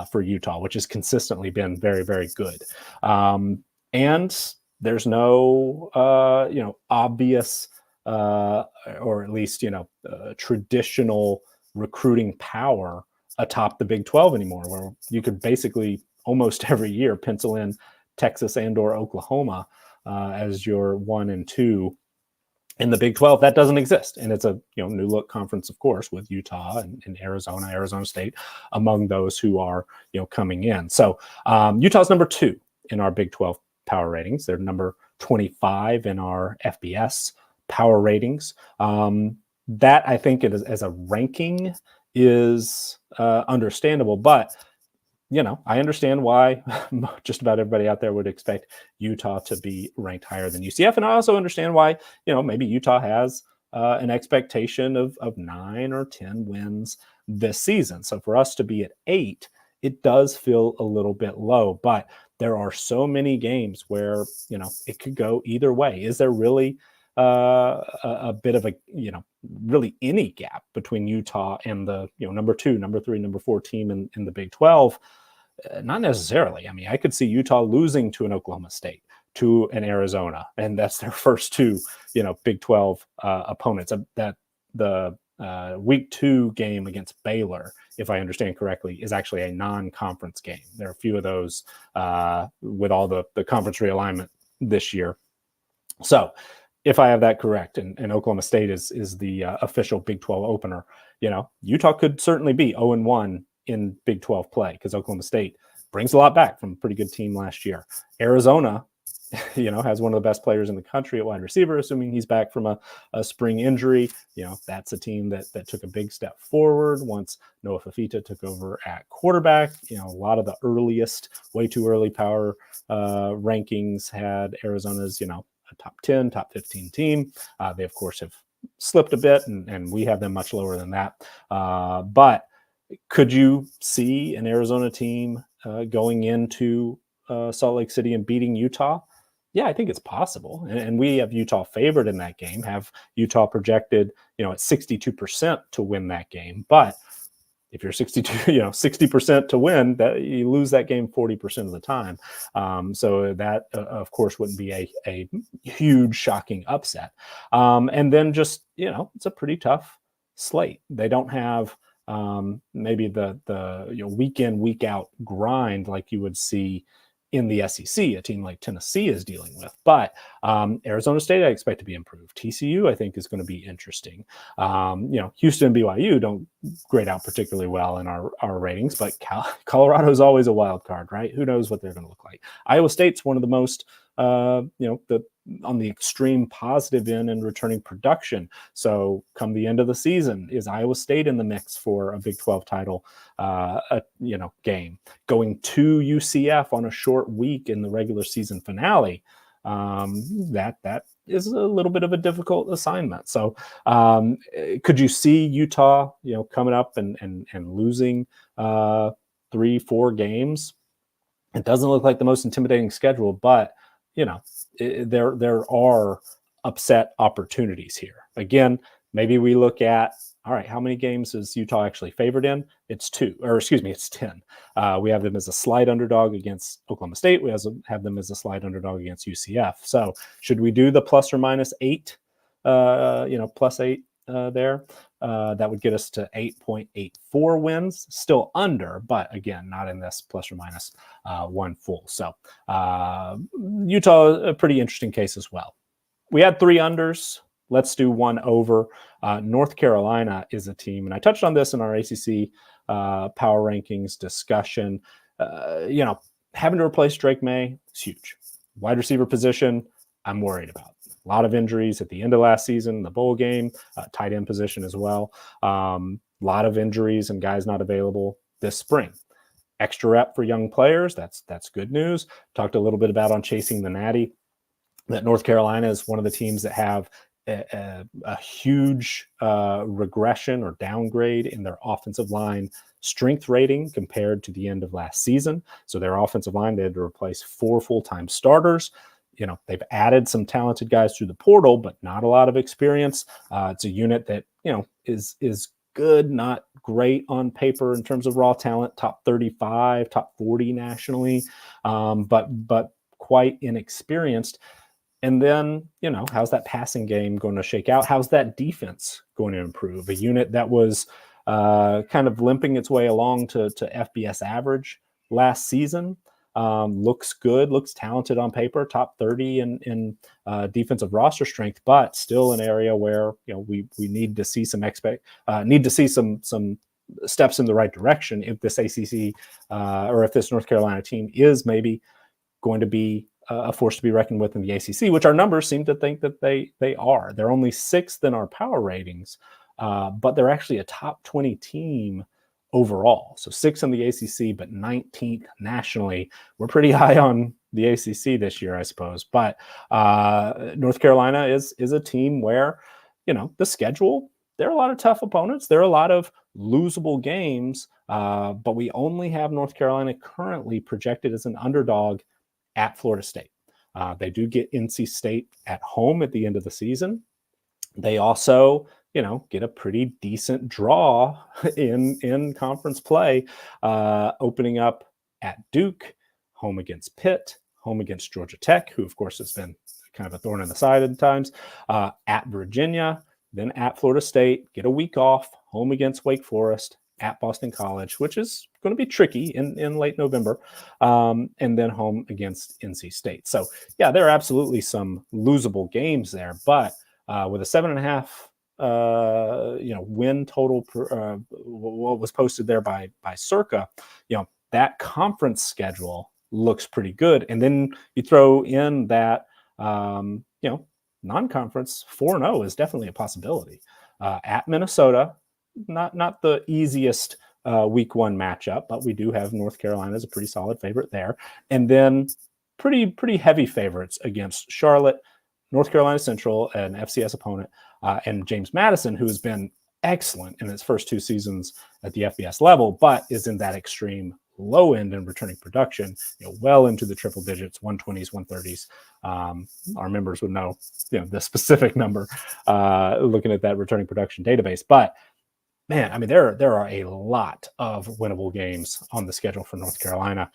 for Utah, which has consistently been very, very good. And there's no, obvious, or at least, traditional recruiting power atop the Big 12 anymore, where you could basically almost every year pencil in Texas and/or Oklahoma as your 1 and 2 in the Big 12. That doesn't exist, and it's a new look conference, of course, with Utah and Arizona State among those who are coming in. So Utah's number 2 in our Big 12 power ratings. They're number 25 in our FBS power ratings. That, I think, as a ranking is understandable, but I understand why just about everybody out there would expect Utah to be ranked higher than UCF, and I also understand why maybe Utah has an expectation of 9 or 10 wins this season. So for us to be at 8, it does feel a little bit low, but there are so many games where, it could go either way. Is there really a bit of a, really any gap between Utah and the, number 2, number 3, number 4 team in the Big 12? Not necessarily. I mean, I could see Utah losing to an Oklahoma State, to an Arizona, and that's their first 2, Big 12 opponents. That the week 2 game against Baylor, if I understand correctly, is actually a non-conference game. There are a few of those with all the conference realignment this year. So if I have that correct, and Oklahoma State is the official Big 12 opener, Utah could certainly be 0-1 in Big 12 play, because Oklahoma State brings a lot back from a pretty good team last year. Arizona, has one of the best players in the country at wide receiver, assuming he's back from a spring injury. That's a team that took a big step forward once Noah Fafita took over at quarterback. A lot of the earliest, way too early power rankings had Arizona's, a top 10, top 15 team. They, of course, have slipped a bit, and we have them much lower than that. But could you see an Arizona team going into Salt Lake City and beating Utah? Yeah, I think it's possible. And we have Utah favored in that game, have Utah projected, at 62% to win that game. But if you're 60% to win, that you lose that game 40% of the time. So that, of course, wouldn't be a huge, shocking upset. And then just, it's a pretty tough slate. They don't have maybe the week in, week out grind like you would see in the SEC, a team like Tennessee is dealing with. But Arizona State, I expect to be improved. TCU, I think, is going to be interesting. Houston and BYU don't grade out particularly well in our ratings, but Colorado is always a wild card, right? Who knows what they're going to look like? Iowa State's one of the most, on the extreme positive end and returning production. So come the end of the season, is Iowa State in the mix for a Big 12 title, game? Going to UCF on a short week in the regular season finale, that is a little bit of a difficult assignment. So could you see Utah, coming up and losing 3-4 games? It doesn't look like the most intimidating schedule, but there are upset opportunities here. Again, maybe we look at, all right, how many games is Utah actually favored in? It's 10. We have them as a slight underdog against Oklahoma State. We also have them as a slight underdog against UCF. So should we do the plus or minus 8, plus 8 there? That would get us to 8.84 wins, still under, but again, not in this plus or minus 1 full. So Utah, a pretty interesting case as well. We had 3 unders. Let's do 1 over. North Carolina is a team, and I touched on this in our ACC power rankings discussion. Having to replace Drake May is huge. Wide receiver position, I'm worried about. A lot of injuries at the end of last season, the bowl game, tight end position as well. A lot of injuries and guys not available this spring. Extra rep for young players, that's good news. Talked a little bit about on Chasing the Natty that North Carolina is one of the teams that have a huge regression or downgrade in their offensive line strength rating compared to the end of last season. So their offensive line, they had to replace 4 full-time starters. They've added some talented guys through the portal, but not a lot of experience. It's a unit that, is good, not great on paper in terms of raw talent, top 35, top 40 nationally, but quite inexperienced. And then, how's that passing game going to shake out? How's that defense going to improve? A unit that was kind of limping its way along to FBS average last season. Looks good, looks talented on paper, top 30 in defensive roster strength, but still an area where we need to see some some steps in the right direction if this ACC or if this North Carolina team is maybe going to be a force to be reckoned with in the ACC, which our numbers seem to think that they are. They're only 6th in our power ratings, but they're actually a top 20 team overall. So 6th in the ACC, but 19th nationally. We're pretty high on the ACC this year, I suppose. But North Carolina is a team where, the schedule, there are a lot of tough opponents. There are a lot of losable games, but we only have North Carolina currently projected as an underdog at Florida State. They do get NC State at home at the end of the season. They also get a pretty decent draw in conference play, opening up at Duke, home against Pitt, home against Georgia Tech, who of course has been kind of a thorn in the side at times, at Virginia, then at Florida State, get a week off, home against Wake Forest, at Boston College, which is going to be tricky in late November, and then home against NC State. So yeah, there are absolutely some losable games there, but with a 7.5 win total what was posted there by Circa, that conference schedule looks pretty good. And then you throw in that non-conference 4-0 is definitely a possibility. At Minnesota, not the easiest week 1 matchup, but we do have North Carolina as a pretty solid favorite there. And then pretty heavy favorites against Charlotte, North Carolina Central, an FCS opponent, and James Madison, who has been excellent in his first 2 seasons at the FBS level, but is in that extreme low end in returning production, well into the triple digits, 120s, 130s. Our members would know, the specific number looking at that returning production database. But man, I mean, there are a lot of winnable games on the schedule for North Carolina.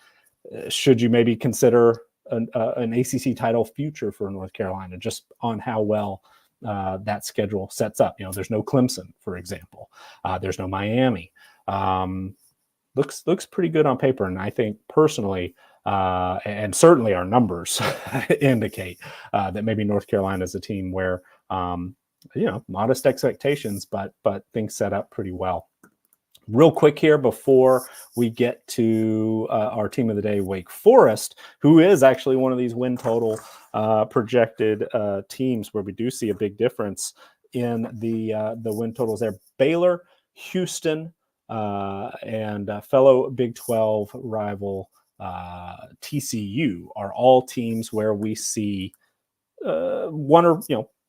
Should you maybe consider an ACC title future for North Carolina, just on how well that schedule sets up? There's no Clemson, for example. There's no Miami. Looks pretty good on paper, and I think personally, and certainly our numbers indicate that maybe North Carolina is a team where modest expectations, but things set up pretty well. Real quick here before we get to our team of the day, Wake Forest, who is actually one of these win total projected teams where we do see a big difference in the win totals there. Baylor, Houston, and fellow Big 12 rival TCU are all teams where we see one or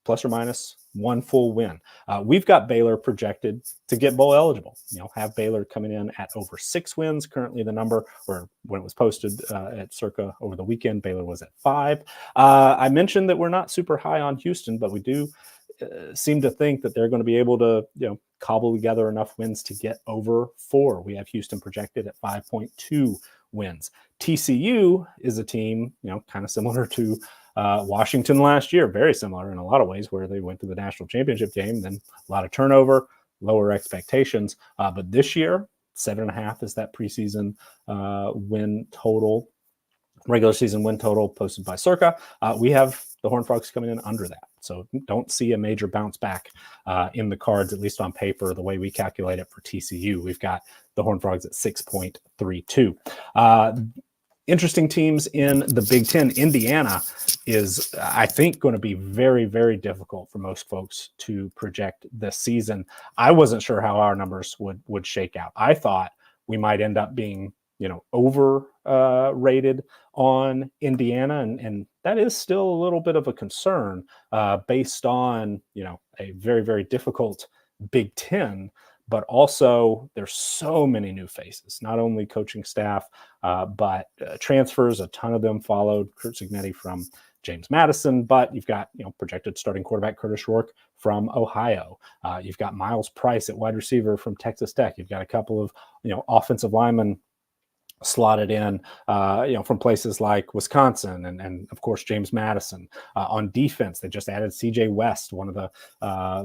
plus or minus one full win. We've got Baylor projected to get bowl eligible. Have Baylor coming in at over 6 wins. Currently, the number, or when it was posted at Circa over the weekend, Baylor was at 5. I mentioned that we're not super high on Houston, but we do seem to think that they're going to be able to, cobble together enough wins to get over 4. We have Houston projected at 5.2 wins. TCU is a team, kind of similar to Washington last year, very similar in a lot of ways, where they went to the national championship game, then a lot of turnover, lower expectations. But this year, 7.5 is that preseason win total, regular season win total posted by Circa. We have the Horned Frogs coming in under that. So don't see a major bounce back in the cards, at least on paper, the way we calculate it for TCU. We've got the Horned Frogs at 6.32. interesting teams in the Big Ten. Indiana is, I think, going to be very, very difficult for most folks to project this season. I wasn't sure how our numbers would shake out. I thought we might end up being, overrated on Indiana, and that is still a little bit of a concern based on, a very, very difficult Big Ten. But also there's so many new faces, not only coaching staff, but transfers. A ton of them followed Kurt Cignetti from James Madison, but you've got, projected starting quarterback Curtis Rourke from Ohio. You've got Miles Price at wide receiver from Texas Tech. You've got a couple of, offensive linemen slotted in, from places like Wisconsin and of course, James Madison. On defense, they just added CJ West, one of the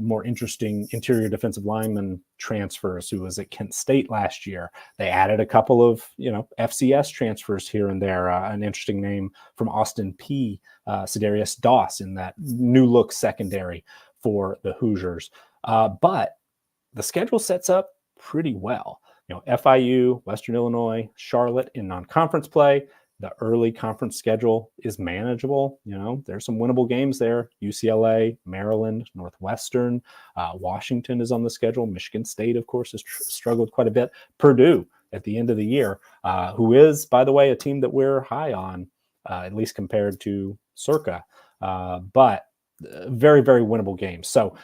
more interesting interior defensive lineman transfers who was at Kent State last year. They added a couple of, FCS transfers here and there. An interesting name from Austin P. Cedarius Doss in that new look secondary for the Hoosiers. But the schedule sets up pretty well. FIU, Western Illinois, Charlotte in non-conference play. The early conference schedule is manageable. There's some winnable games there. UCLA, Maryland, Northwestern, Washington is on the schedule. Michigan State, of course, has struggled quite a bit. Purdue at the end of the year, who is, by the way, a team that we're high on, at least compared to Circa. But very, very winnable games. So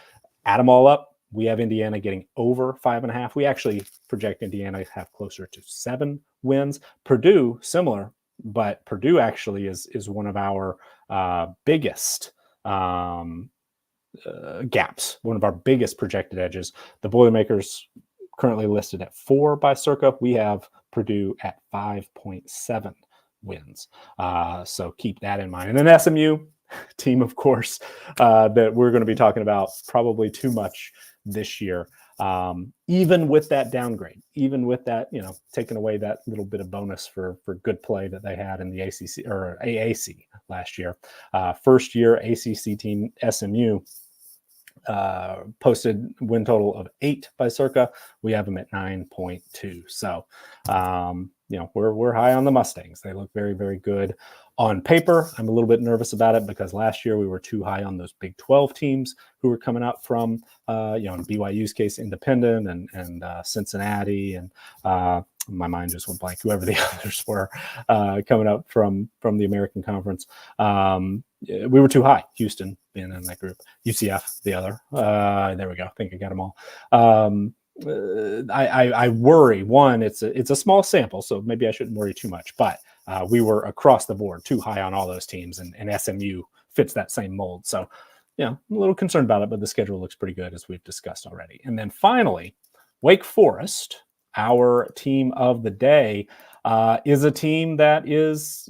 add them all up. We have Indiana getting over 5.5. We actually project Indiana to have closer to 7 wins. Purdue, similar, but Purdue actually is one of our biggest gaps, one of our biggest projected edges. The Boilermakers currently listed at 4 by Circa. We have Purdue at 5.7 wins. So keep that in mind. And then SMU, team, of course, that we're going to be talking about probably too much this year, even with that downgrade, even with that, taking away that little bit of bonus for good play that they had in the ACC or AAC last year. First year ACC team SMU posted win total of 8 by Circa. We have them at 9.2. So, we're high on the Mustangs. They look very, very good on paper. I'm a little bit nervous about it because last year we were too high on those Big 12 teams who were coming up from, in BYU's case, Independent and Cincinnati, and my mind just went blank, whoever the others were coming up from the American Conference. We were too high. Houston being in that group, UCF the other. There we go. I think I got them all. I worry. One, it's a small sample, so maybe I shouldn't worry too much. But we were across the board too high on all those teams, and SMU fits that same mold. So, I'm a little concerned about it, but the schedule looks pretty good, as we've discussed already. And then finally, Wake Forest, our team of the day, is a team that is,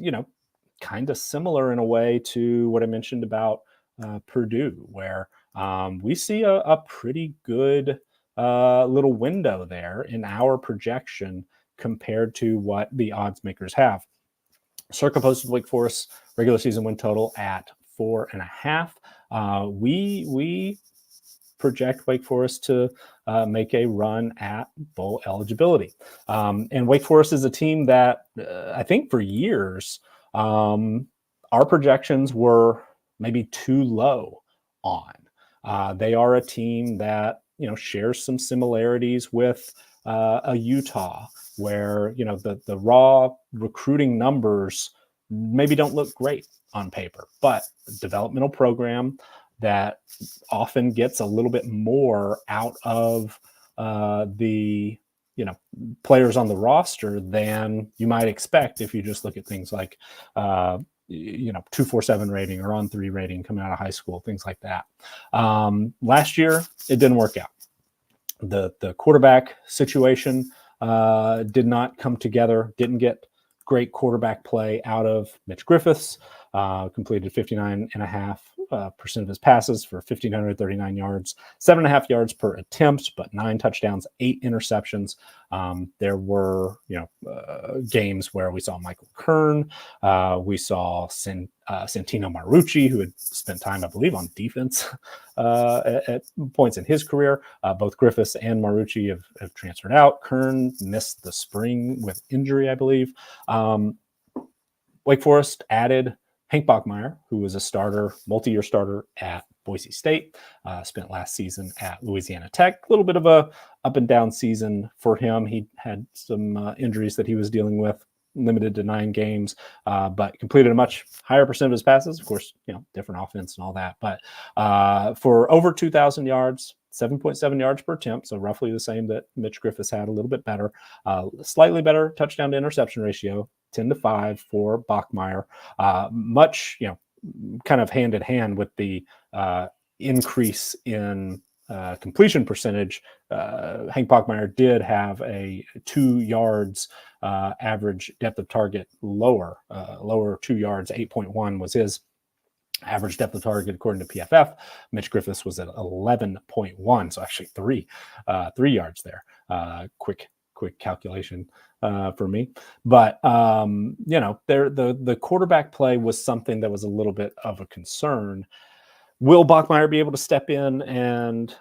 kind of similar in a way to what I mentioned about Purdue, where we see a pretty good little window there in our projection compared to what the odds makers have. Circa posted Wake Forest regular season win total at 4.5. We project Wake Forest to make a run at bowl eligibility. And Wake Forest is a team that I think for years, our projections were maybe too low on. They are a team that, shares some similarities with a Utah, where, the raw recruiting numbers maybe don't look great on paper, but developmental program that often gets a little bit more out of the players on the roster than you might expect if you just look at things like 247 rating or on 3 rating coming out of high school, things like that. Last year it didn't work out. The quarterback situation did not come together, didn't get great quarterback play out of Mitch Griffiths, completed 59.5% of his passes for 1,539 yards, 7.5 yards per attempt, but 9 touchdowns, 8 interceptions. There were, games where we saw Michael Kern, we saw Santino Marucci, who had spent time, I believe, on defense at points in his career. Both Griffiths and Marucci have transferred out. Kern missed the spring with injury, I believe. Wake Forest added Hank Bachmeier, who was a starter, multi-year starter at Boise State, spent last season at Louisiana Tech. A little bit of a up and down season for him. He had some injuries that he was dealing with, limited to 9 games, but completed a much higher percent of his passes. Of course, different offense and all that. But for over 2,000 yards, 7.7 yards per attempt, so roughly the same that Mitch Griffiths had, a little bit better, slightly better touchdown to interception ratio, 10-5 for Bachmeier. Much, kind of hand in hand with the increase in completion percentage. Hank Bachmeier did have a 2 yards average depth of target lower 2 yards. 8.1 was his average depth of target according to PFF. Mitch Griffiths was at 11.1, so actually 3 yards there. Quick calculation for me. But the quarterback play was something that was a little bit of a concern. Will Bachmeier be able to step in and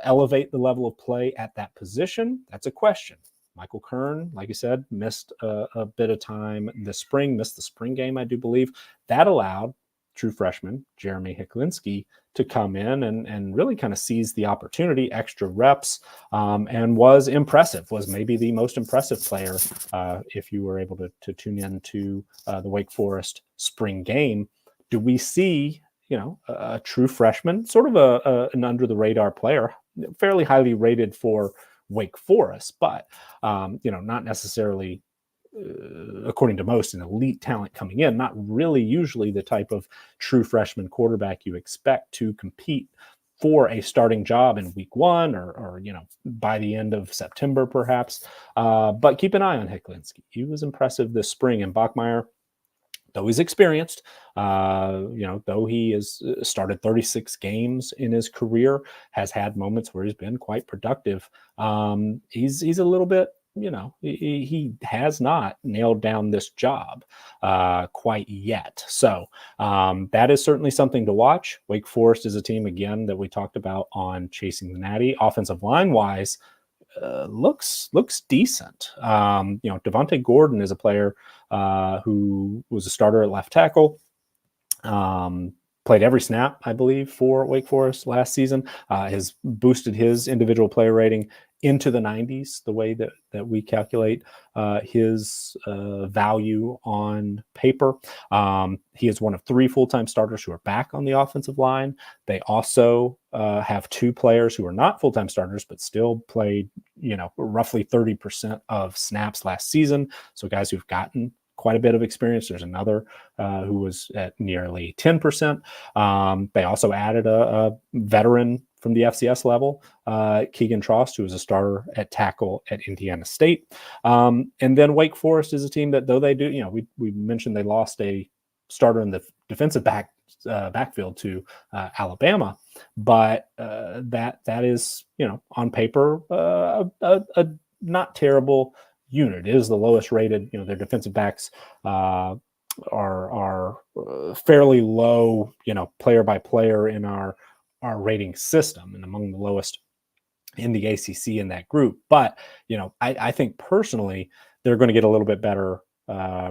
elevate the level of play at that position? That's a question. Michael Kern, like you said, missed a bit of time this spring, missed the spring game, I do believe. That allowed true freshman Jeremy Hiklinski to come in and really kind of seize the opportunity, extra reps, and was impressive, was maybe the most impressive player if you were able to tune in to the Wake Forest spring game. Do we see a true freshman, sort of an under-the-radar player, fairly highly rated for Wake Forest, but not necessarily, according to most, an elite talent coming in, not really usually the type of true freshman quarterback you expect to compete for a starting job in week 1 or by the end of September, perhaps. But keep an eye on Hiklinski. He was impressive this spring, and Bachmeier, though he's experienced, though he has started 36 games in his career, has had moments where he's been quite productive. He's a little bit, he has not nailed down this job quite yet. So that is certainly something to watch. Wake Forest is a team, again, that we talked about on Chasing the Natty. Offensive line-wise, looks decent. Devontae Gordon is a player who was a starter at left tackle. Played every snap, I believe, for Wake Forest last season. Has boosted his individual player rating into the 90s, the way that we calculate his value on paper. He is one of 3 full-time starters who are back on the offensive line. They also have 2 players who are not full-time starters, but still played, roughly 30% of snaps last season. So guys who've gotten quite a bit of experience. There's another who was at nearly 10%. They also added a veteran from the FCS level, Keegan Trost, who was a starter at tackle at Indiana State. And then Wake Forest is a team that, though they do, we mentioned they lost a starter in the defensive backfield to Alabama, but that is, on paper, a not terrible unit. It is the lowest rated. Their defensive backs are fairly low, player by player in our rating system, and among the lowest in the ACC in that group. But I think personally they're going to get a little bit better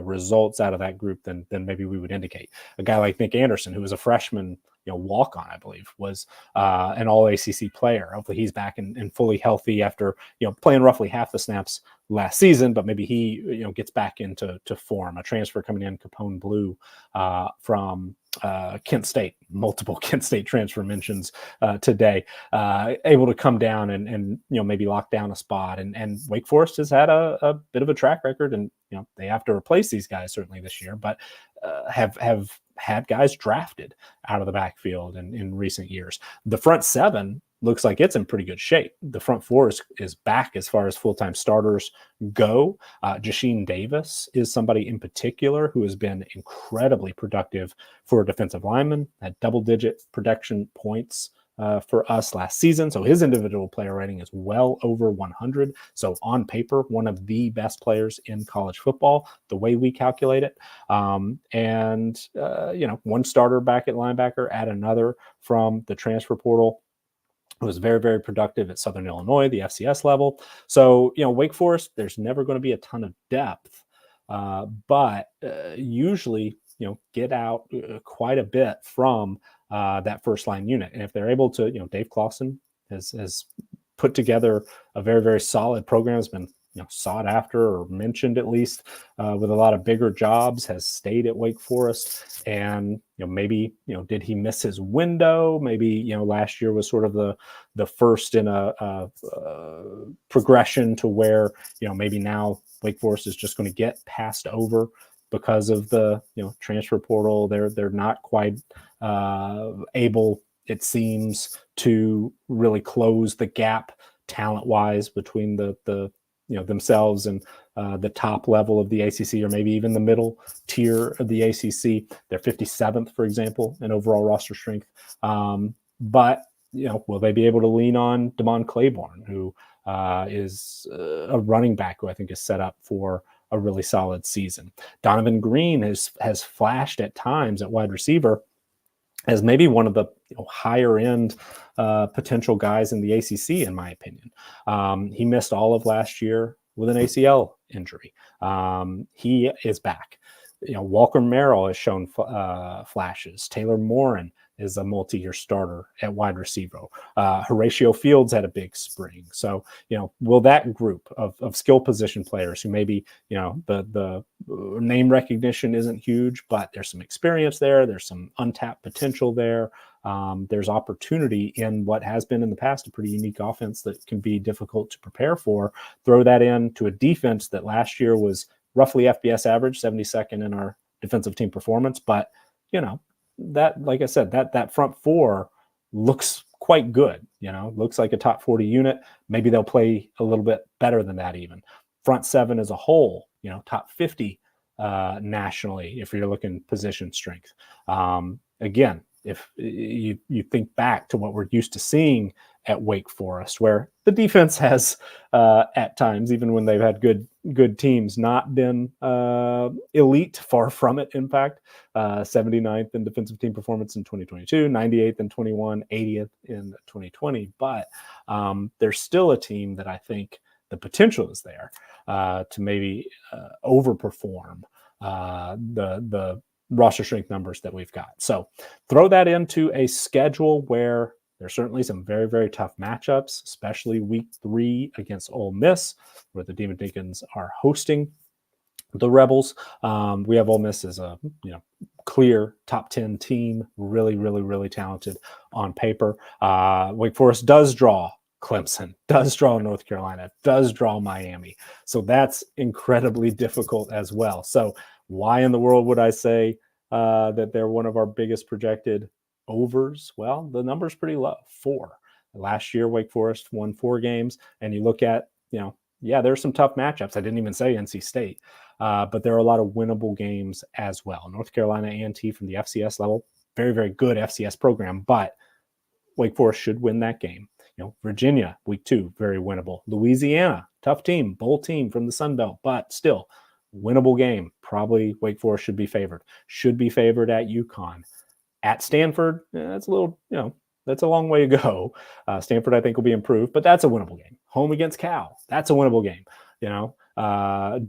results out of that group than maybe we would indicate. A guy like Nick Anderson, who was a freshman, walk-on, I believe, was an all-ACC player. Hopefully he's back and fully healthy after, playing roughly half the snaps last season, but maybe he, gets back into form. A transfer coming in, Capone Blue, from Kent State, multiple Kent State transfer mentions today, able to come down and maybe lock down a spot. And Wake Forest has had a bit of a track record, and they have to replace these guys certainly this year, but have had guys drafted out of the backfield in recent years. The front 7 looks like it's in pretty good shape. The front 4 is back as far as full-time starters go. Jasheen Davis is somebody in particular who has been incredibly productive for a defensive lineman, had double-digit production points for us last season. So his individual player rating is well over 100. So on paper, one of the best players in college football, the way we calculate it. One starter back at linebacker, add another from the transfer portal. It was very, very productive at Southern Illinois, the FCS level. So, Wake Forest, there's never going to be a ton of depth. but usually, get out quite a bit from that first line unit. And if they're able to, Dave Clawson has put together a very, very solid program, has been sought after or mentioned at least with a lot of bigger jobs, has stayed at Wake Forest. And maybe did he miss his window? Maybe last year was sort of the first in a progression to where maybe now Wake Forest is just going to get passed over because of the transfer portal. They're not quite able, it seems, to really close the gap talent-wise between the themselves and the top level of the ACC, or maybe even the middle tier of the ACC. They're 57th, for example, in overall roster strength. But will they be able to lean on Damon Claiborne, who is a running back who I think is set up for a really solid season? Donovan Green has flashed at times at wide receiver as maybe one of the higher end potential guys in the ACC, in my opinion. He missed all of last year with an ACL injury. He is back. Walker Merrill has shown flashes. Taylor Morin is a multi-year starter at wide receiver. Horatio Fields had a big spring. So, will that group of skill position players who maybe, the name recognition isn't huge, but there's some experience there. There's some untapped potential there. There's opportunity in what has been in the past a pretty unique offense that can be difficult to prepare for. Throw that into a defense that last year was roughly FBS average, 72nd in our defensive team performance. But, that, like I said, that front four looks quite good, looks like a top 40 unit. Maybe they'll play a little bit better than that even. Front seven as a whole, top 50 nationally if you're looking position strength. Again, if you think back to what we're used to seeing at Wake Forest, where the defense has at times, even when they've had good teams, not been elite, far from it. In fact, 79th in defensive team performance in 2022, 98th in 21, 80th in 2020. But there's still a team that I think the potential is there to maybe overperform the roster strength numbers that we've got. So throw that into a schedule where there's certainly some very, very tough matchups, especially week 3 against Ole Miss, where the Demon Deacons are hosting the Rebels. We have Ole Miss as a clear top 10 team, really, really, really talented on paper. Wake Forest does draw Clemson, does draw North Carolina, does draw Miami. So that's incredibly difficult as well. So why in the world would I say that they're one of our biggest projected overs? Well, the number's pretty low, 4. Last year, Wake Forest won 4 games, and you look at, there's some tough matchups. I didn't even say NC State, but there are a lot of winnable games as well. North Carolina A&T from the FCS level, very, very good FCS program, but Wake Forest should win that game. Virginia, week 2, very winnable. Louisiana, tough team, bowl team from the Sun Belt, but still winnable game. Probably Wake Forest should be favored. Should be favored at UConn. At Stanford, that's a little, that's a long way to go. Stanford, I think, will be improved, but that's a winnable game. Home against Cal, that's a winnable game.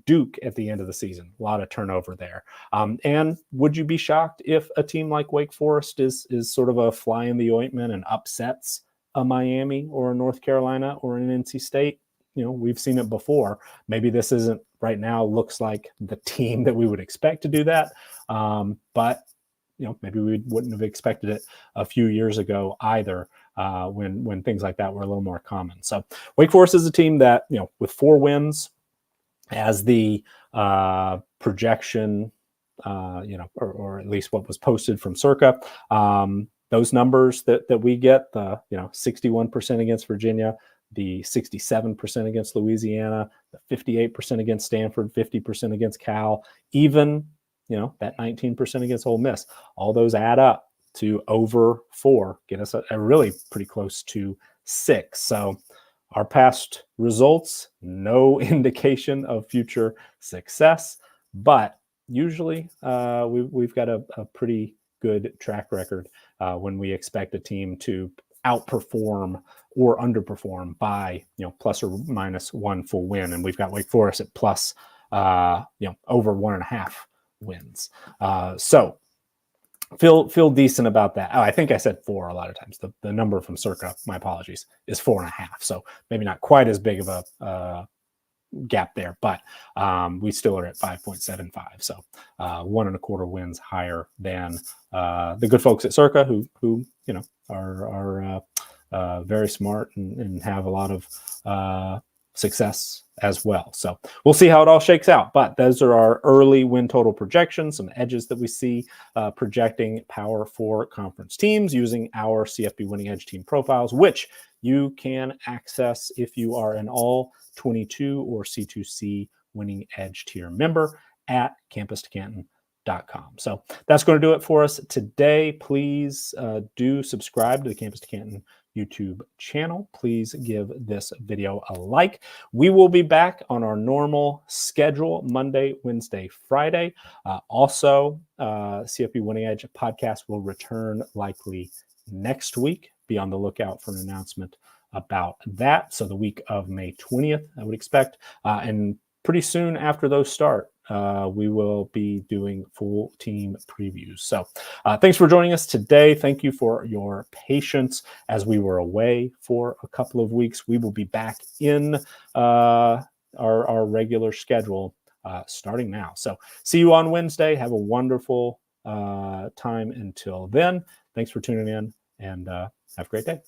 Duke at the end of the season, a lot of turnover there. And would you be shocked if a team like Wake Forest is sort of a fly in the ointment and upsets a Miami or a North Carolina or an NC State? We've seen it before. Maybe this isn't right now, looks like the team that we would expect to do that. But maybe we wouldn't have expected it a few years ago either, when things like that were a little more common. So Wake Forest is a team that, with 4 wins as the projection, or at least what was posted from Circa, those numbers that we get, the 61% against Virginia, the 67% against Louisiana, the 58% against Stanford, 50% against Cal, even that 19% against Ole Miss. All those add up to over 4, get us a really pretty close to 6. So our past results, no indication of future success, but usually we've got a pretty good track record when we expect a team to outperform or underperform by plus or minus 1 full win. And we've got Wake Forest at plus over 1.5 wins. So feel decent about that. Oh, I think I said 4 a lot of times. The number from Circa, my apologies, is 4.5. So maybe not quite as big of a gap there, but we still are at 5.75. So 1.25 wins higher than the good folks at Circa, who are very smart and have a lot of success as well. So we'll see how it all shakes out. But those are our early win total projections, some edges that we see projecting Power 4 conference teams using our CFB Winning Edge team profiles, which you can access if you are an all 22 or C2C Winning Edge tier member at campus2canton.com. So that's going to do it for us today. Please do subscribe to the Campus to Canton YouTube channel. Please give this video a like. We will be back on our normal schedule Monday, Wednesday, Friday. Also, CFB Winning Edge podcast will return likely next week. Be on the lookout for an announcement about that. So the week of May 20th, I would expect. And pretty soon after those start, we will be doing full team previews. So thanks for joining us today. Thank you for your patience as we were away for a couple of weeks. We will be back in our regular schedule starting now. So see you on Wednesday. Have a wonderful time until then. Thanks for tuning in, and have a great day.